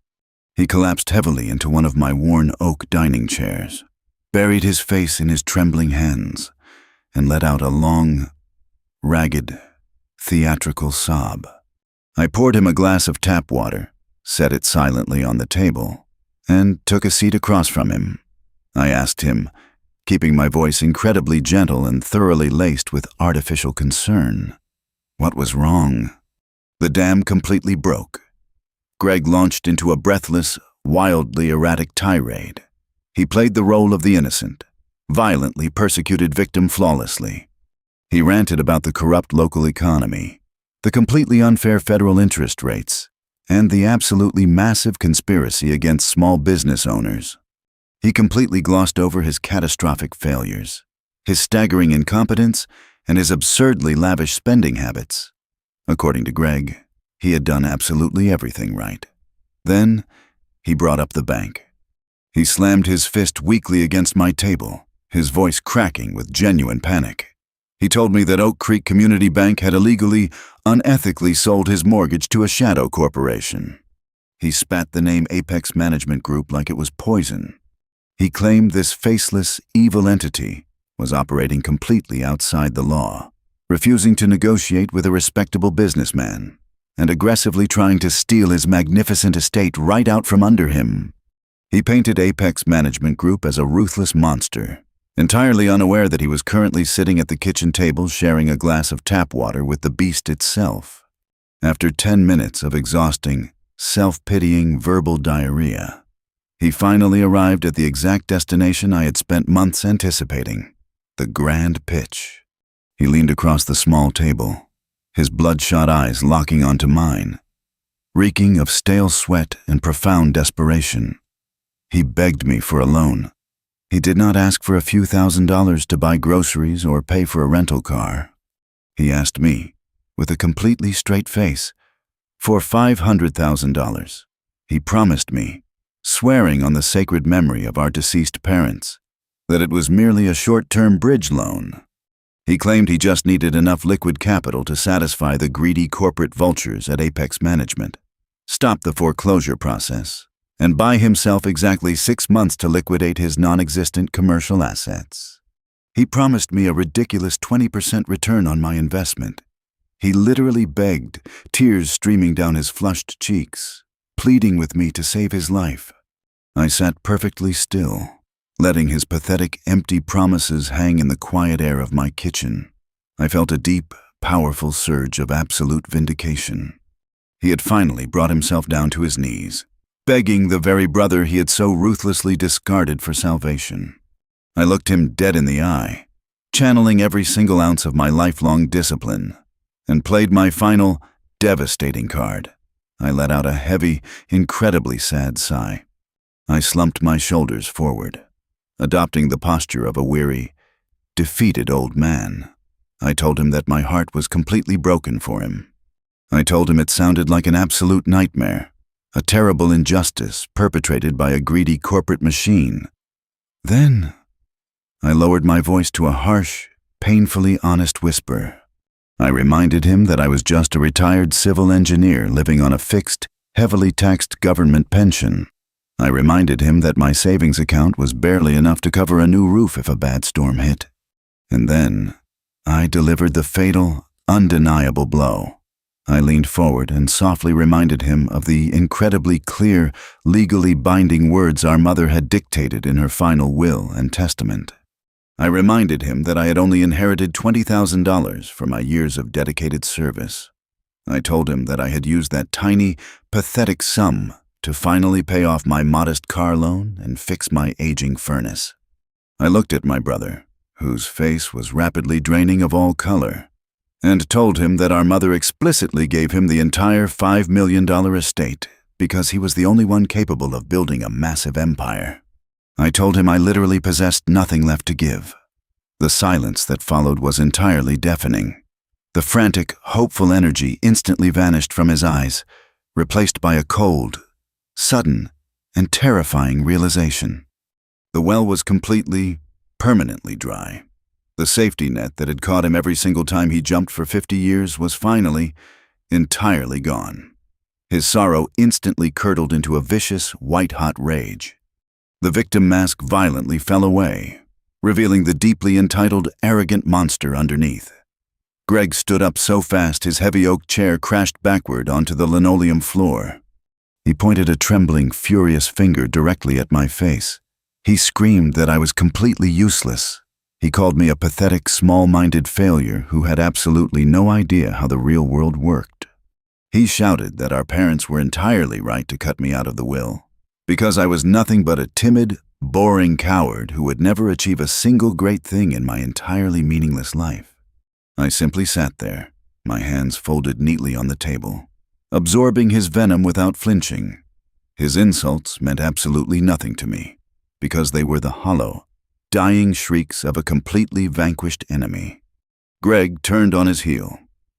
He collapsed heavily into one of my worn oak dining chairs, buried his face in his trembling hands, and let out a long, ragged, theatrical sob. I poured him a glass of tap water, set it silently on the table, and took a seat across from him. I asked him, keeping my voice incredibly gentle and thoroughly laced with artificial concern, what was wrong. The dam completely broke. Greg launched into a breathless, wildly erratic tirade. He played the role of the innocent, violently persecuted victim flawlessly. He ranted about the corrupt local economy, the completely unfair federal interest rates, and the absolutely massive conspiracy against small business owners. He completely glossed over his catastrophic failures, his staggering incompetence, and his absurdly lavish spending habits. According to Greg, he had done absolutely everything right. Then, he brought up the bank. He slammed his fist weakly against my table, his voice cracking with genuine panic. He told me that Oak Creek Community Bank had illegally, unethically sold his mortgage to a shadow corporation. He spat the name Apex Management Group like it was poison. He claimed this faceless, evil entity was operating completely outside the law, refusing to negotiate with a respectable businessman, and aggressively trying to steal his magnificent estate right out from under him. He painted Apex Management Group as a ruthless monster, entirely unaware that he was currently sitting at the kitchen table sharing a glass of tap water with the beast itself. After 10 minutes of exhausting, self-pitying verbal diarrhea, he finally arrived at the exact destination I had spent months anticipating, the grand pitch. He leaned across the small table, his bloodshot eyes locking onto mine, reeking of stale sweat and profound desperation. He begged me for a loan. He did not ask for a few $1,000s to buy groceries or pay for a rental car. He asked me, with a completely straight face, for $500,000. He promised me, swearing on the sacred memory of our deceased parents, that it was merely a short-term bridge loan. He claimed he just needed enough liquid capital to satisfy the greedy corporate vultures at Apex Management, stop the foreclosure process, and buy himself exactly 6 months to liquidate his non-existent commercial assets. He promised me a ridiculous 20% return on my investment. He literally begged, tears streaming down his flushed cheeks, pleading with me to save his life. I sat perfectly still, letting his pathetic, empty promises hang in the quiet air of my kitchen. I felt a deep, powerful surge of absolute vindication. He had finally brought himself down to his knees, begging the very brother he had so ruthlessly discarded for salvation. I looked him dead in the eye, channeling every single ounce of my lifelong discipline, and played my final, devastating card. I let out a heavy, incredibly sad sigh. I slumped my shoulders forward, adopting the posture of a weary, defeated old man. I told him that my heart was completely broken for him. I told him it sounded like an absolute nightmare, a terrible injustice perpetrated by a greedy corporate machine. Then, I lowered my voice to a harsh, painfully honest whisper. I reminded him that I was just a retired civil engineer living on a fixed, heavily taxed government pension. I reminded him that my savings account was barely enough to cover a new roof if a bad storm hit. And then, I delivered the fatal, undeniable blow. I leaned forward and softly reminded him of the incredibly clear, legally binding words our mother had dictated in her final will and testament. I reminded him that I had only inherited $20,000 for my years of dedicated service. I told him that I had used that tiny, pathetic sum to finally pay off my modest car loan and fix my aging furnace. I looked at my brother, whose face was rapidly draining of all color, and told him that our mother explicitly gave him the entire $5 million estate because he was the only one capable of building a massive empire. I told him I literally possessed nothing left to give. The silence that followed was entirely deafening. The frantic, hopeful energy instantly vanished from his eyes, replaced by a cold, sudden, and terrifying realization. The well was completely, permanently dry. The safety net that had caught him every single time he jumped for 50 years was finally, entirely gone. His sorrow instantly curdled into a vicious, white-hot rage. The victim mask violently fell away, revealing the deeply entitled, arrogant monster underneath. Greg stood up so fast his heavy oak chair crashed backward onto the linoleum floor. He pointed a trembling, furious finger directly at my face. He screamed that I was completely useless. He called me a pathetic, small-minded failure who had absolutely no idea how the real world worked. He shouted that our parents were entirely right to cut me out of the will, because I was nothing but a timid, boring coward who would never achieve a single great thing in my entirely meaningless life. I simply sat there, my hands folded neatly on the table, absorbing his venom without flinching. His insults meant absolutely nothing to me, because they were the hollow, dying shrieks of a completely vanquished enemy. Greg turned on his heel,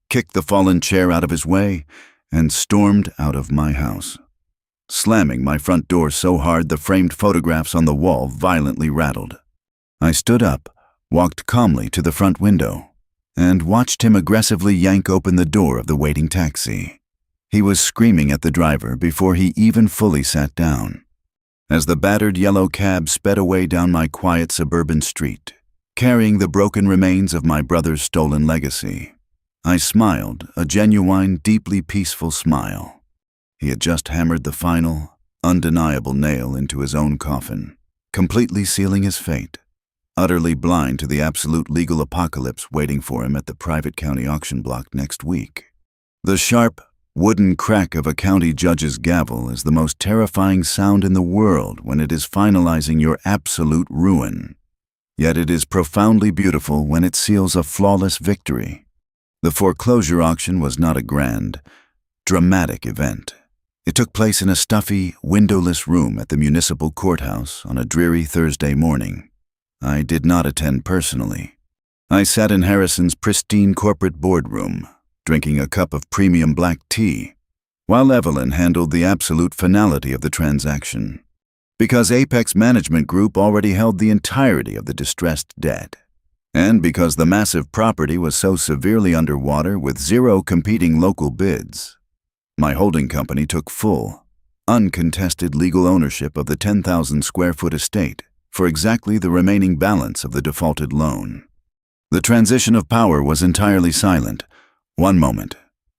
kicked the fallen chair out of his way, and stormed out of my house, slamming my front door so hard the framed photographs on the wall violently rattled. I stood up, walked calmly to the front window, and watched him aggressively yank open the door of the waiting taxi. He was screaming at the driver before he even fully sat down. As the battered yellow cab sped away down my quiet suburban street, carrying the broken remains of my brother's stolen legacy, I smiled, a genuine, deeply peaceful smile. He had just hammered the final, undeniable nail into his own coffin, completely sealing his fate, utterly blind to the absolute legal apocalypse waiting for him at the private county auction block next week. The sharp, wooden crack of a county judge's gavel is the most terrifying sound in the world when it is finalizing your absolute ruin. Yet it is profoundly beautiful when it seals a flawless victory. The foreclosure auction was not a grand, dramatic event. It took place in a stuffy, windowless room at the municipal courthouse on a dreary Thursday morning. I did not attend personally. I sat in Harrison's pristine corporate boardroom, drinking a cup of premium black tea, while Evelyn handled the absolute finality of the transaction, because Apex Management Group already held the entirety of the distressed debt, and because the massive property was so severely underwater with zero competing local bids. My holding company took full, uncontested legal ownership of the 10,000 square foot estate for exactly the remaining balance of the defaulted loan. The transition of power was entirely silent. One moment,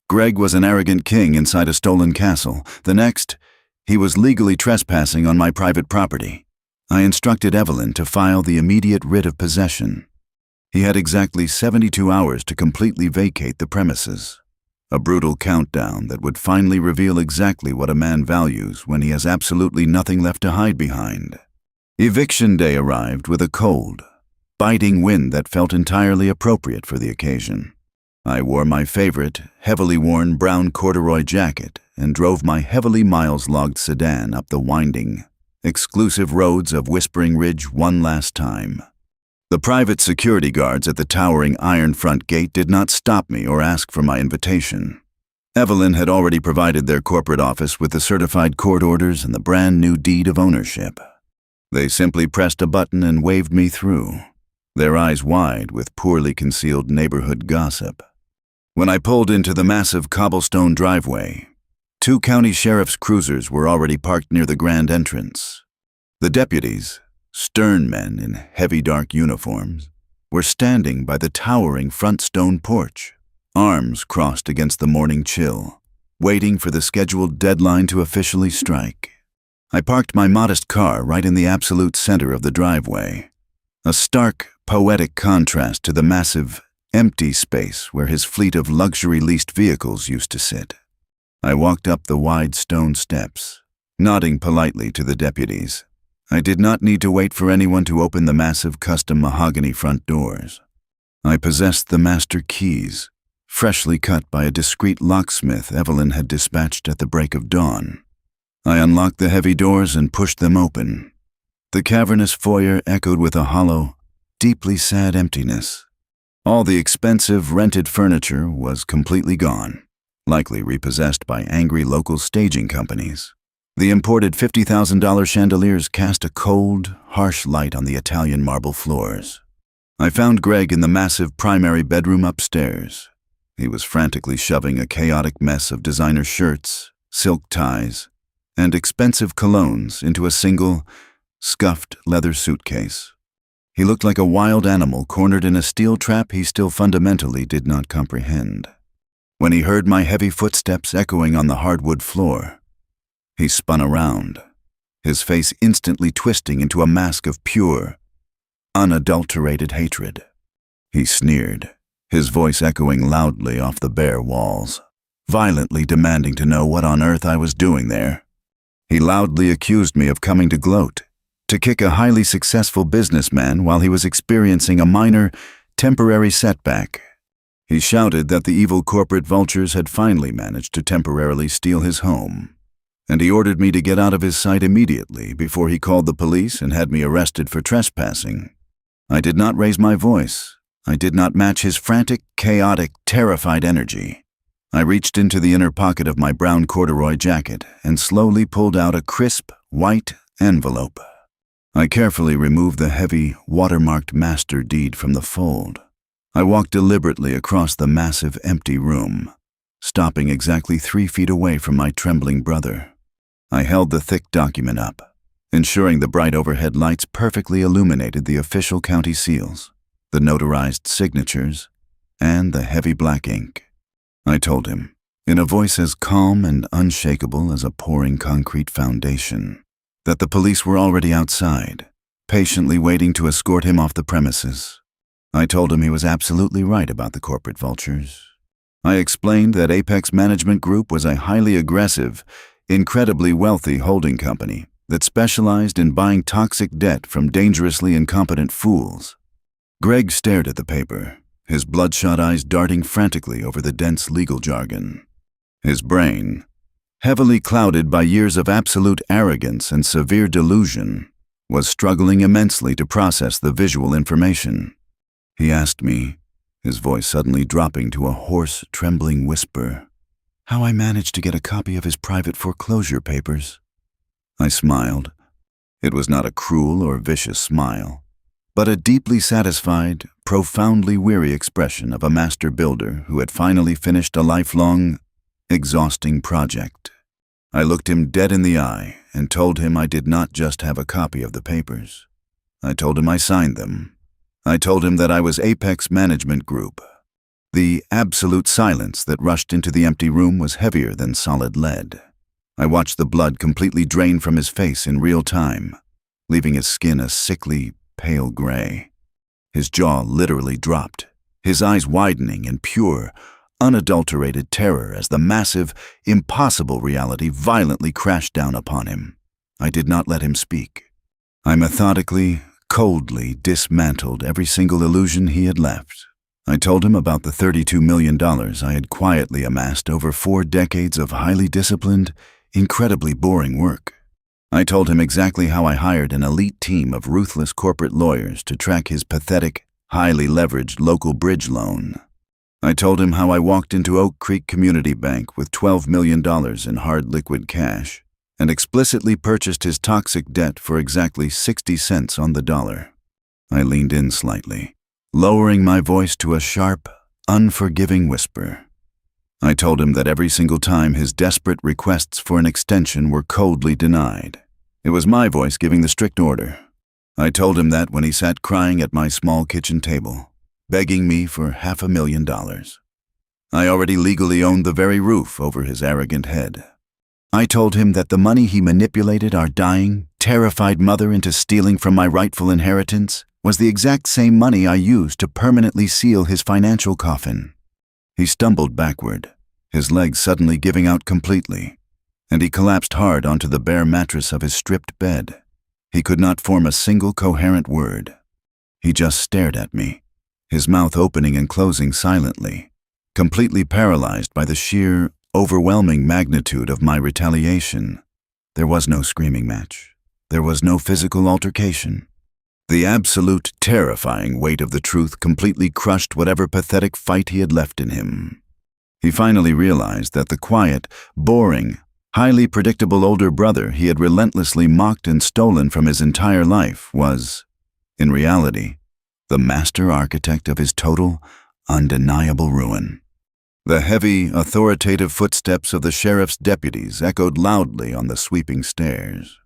Greg was an arrogant king inside a stolen castle. The next, he was legally trespassing on my private property. I instructed Evelyn to file the immediate writ of possession. He had exactly 72 hours to completely vacate the premises. A brutal countdown that would finally reveal exactly what a man values when he has absolutely nothing left to hide behind. Eviction day arrived with a cold, biting wind that felt entirely appropriate for the occasion. I wore my favorite, heavily worn brown corduroy jacket and drove my heavily miles-logged sedan up the winding, exclusive roads of Whispering Ridge one last time. The private security guards at the towering iron front gate did not stop me or ask for my invitation. Evelyn had already provided their corporate office with the certified court orders and the brand new deed of ownership. They simply pressed a button and waved me through, their eyes wide with poorly concealed neighborhood gossip. When I pulled into the massive cobblestone driveway, 2 county sheriff's cruisers were already parked near the grand entrance. The deputies, stern men in heavy dark uniforms, were standing by the towering front stone porch, arms crossed against the morning chill, waiting for the scheduled deadline to officially strike. I parked my modest car right in the absolute center of the driveway, a stark, poetic contrast to the massive, empty space where his fleet of luxury-leased vehicles used to sit. I walked up the wide stone steps, nodding politely to the deputies. I did not need to wait for anyone to open the massive custom mahogany front doors. I possessed the master keys, freshly cut by a discreet locksmith Evelyn had dispatched at the break of dawn. I unlocked the heavy doors and pushed them open. The cavernous foyer echoed with a hollow, deeply sad emptiness. All the expensive, rented furniture was completely gone, likely repossessed by angry local staging companies. The imported $50,000 chandeliers cast a cold, harsh light on the Italian marble floors. I found Greg in the massive primary bedroom upstairs. He was frantically shoving a chaotic mess of designer shirts, silk ties, and expensive colognes into a single, scuffed leather suitcase. He looked like a wild animal cornered in a steel trap he still fundamentally did not comprehend. When he heard my heavy footsteps echoing on the hardwood floor, he spun around, his face instantly twisting into a mask of pure, unadulterated hatred. He sneered, his voice echoing loudly off the bare walls. violently demanding to know what on earth I was doing there. He loudly accused me of coming to gloat, to kick a highly successful businessman while he was experiencing a minor, temporary setback. He shouted that the evil corporate vultures had finally managed to temporarily steal his home, and he ordered me to get out of his sight immediately before he called the police and had me arrested for trespassing. I did not raise my voice. I did not match his frantic, chaotic, terrified energy. I reached into the inner pocket of my brown corduroy jacket and slowly pulled out a crisp, white envelope. I carefully removed the heavy, watermarked master deed from the fold. I walked deliberately across the massive, empty room, stopping exactly 3 feet away from my trembling brother. I held the thick document up, ensuring the bright overhead lights perfectly illuminated the official county seals, the notarized signatures, and the heavy black ink. I told him, in a voice as calm and unshakable as a pouring concrete foundation, that the police were already outside, patiently waiting to escort him off the premises. I told him he was absolutely right about the corporate vultures. I explained that Apex Management Group was a highly aggressive, incredibly wealthy holding company that specialized in buying toxic debt from dangerously incompetent fools. Greg stared at the paper, his bloodshot eyes darting frantically over the dense legal jargon. His brain, heavily clouded by years of absolute arrogance and severe delusion, was struggling immensely to process the visual information. He asked me, his voice suddenly dropping to a hoarse, trembling whisper, how I managed to get a copy of his private foreclosure papers. I smiled. It was not a cruel or vicious smile, but a deeply satisfied, profoundly weary expression of a master builder who had finally finished a lifelong, exhausting project. I looked him dead in the eye and told him I did not just have a copy of the papers. I told him I signed them. I told him that I was Apex Management Group. The absolute silence that rushed into the empty room was heavier than solid lead. I watched the blood completely drain from his face in real time, leaving his skin a sickly, pale gray. His jaw literally dropped, his eyes widening in pure, unadulterated terror as the massive, impossible reality violently crashed down upon him. I did not let him speak. I methodically, coldly dismantled every single illusion he had left. I told him about the $32 million I had quietly amassed over 4 decades of highly disciplined, incredibly boring work. I told him exactly how I hired an elite team of ruthless corporate lawyers to track his pathetic, highly leveraged local bridge loan. I told him how I walked into Oak Creek Community Bank with $12 million in hard liquid cash and explicitly purchased his toxic debt for exactly 60 cents on the dollar. I leaned in slightly, lowering my voice to a sharp, unforgiving whisper. I told him that every single time his desperate requests for an extension were coldly denied. It was my voice giving the strict order. I told him that when he sat crying at my small kitchen table, begging me for $500,000. I already legally owned the very roof over his arrogant head. I told him that the money he manipulated our dying, terrified mother into stealing from my rightful inheritance was the exact same money I used to permanently seal his financial coffin. He stumbled backward, his legs suddenly giving out completely, and he collapsed hard onto the bare mattress of his stripped bed. He could not form a single coherent word. He just stared at me, his mouth opening and closing silently, completely paralyzed by the sheer, overwhelming magnitude of my retaliation. There was no screaming match. There was no physical altercation. The absolute, terrifying weight of the truth completely crushed whatever pathetic fight he had left in him. He finally realized that the quiet, boring, highly predictable older brother he had relentlessly mocked and stolen from his entire life was, in reality, the master architect of his total, undeniable ruin. The heavy, authoritative footsteps of the sheriff's deputies echoed loudly on the sweeping stairs.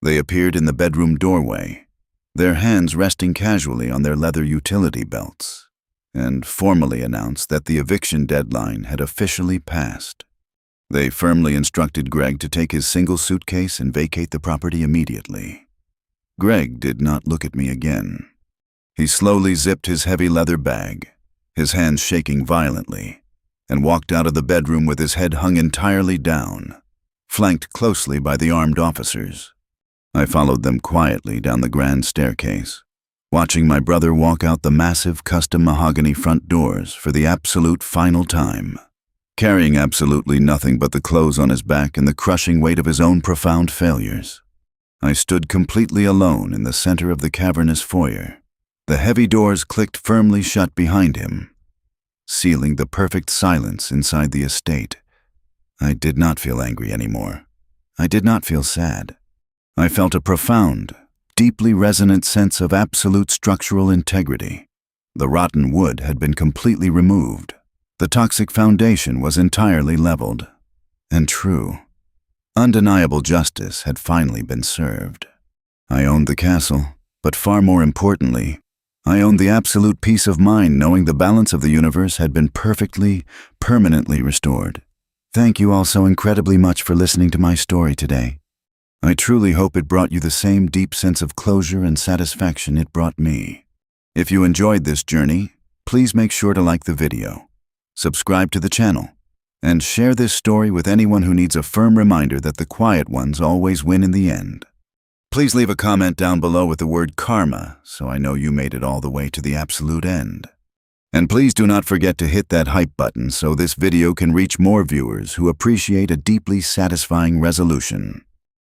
They appeared in the bedroom doorway, their hands resting casually on their leather utility belts, and formally announced that the eviction deadline had officially passed. They firmly instructed Greg to take his single suitcase and vacate the property immediately. Greg did not look at me again. He slowly zipped his heavy leather bag, his hands shaking violently, and walked out of the bedroom with his head hung entirely down, flanked closely by the armed officers. I followed them quietly down the grand staircase, watching my brother walk out the massive custom mahogany front doors for the absolute final time, carrying absolutely nothing but the clothes on his back and the crushing weight of his own profound failures. I stood completely alone in the center of the cavernous foyer. The heavy doors clicked firmly shut behind him, sealing the perfect silence inside the estate. I did not feel angry anymore. I did not feel sad. I felt a profound, deeply resonant sense of absolute structural integrity. The rotten wood had been completely removed. The toxic foundation was entirely leveled. And true, undeniable justice had finally been served. I owned the castle, but far more importantly, I owned the absolute peace of mind knowing the balance of the universe had been perfectly, permanently restored. Thank you all so incredibly much for listening to my story today. I truly hope it brought you the same deep sense of closure and satisfaction it brought me. If you enjoyed this journey, please make sure to like the video, subscribe to the channel, and share this story with anyone who needs a firm reminder that the quiet ones always win in the end. Please leave a comment down below with the word karma so I know you made it all the way to the absolute end. And please do not forget to hit that hype button so this video can reach more viewers who appreciate a deeply satisfying resolution.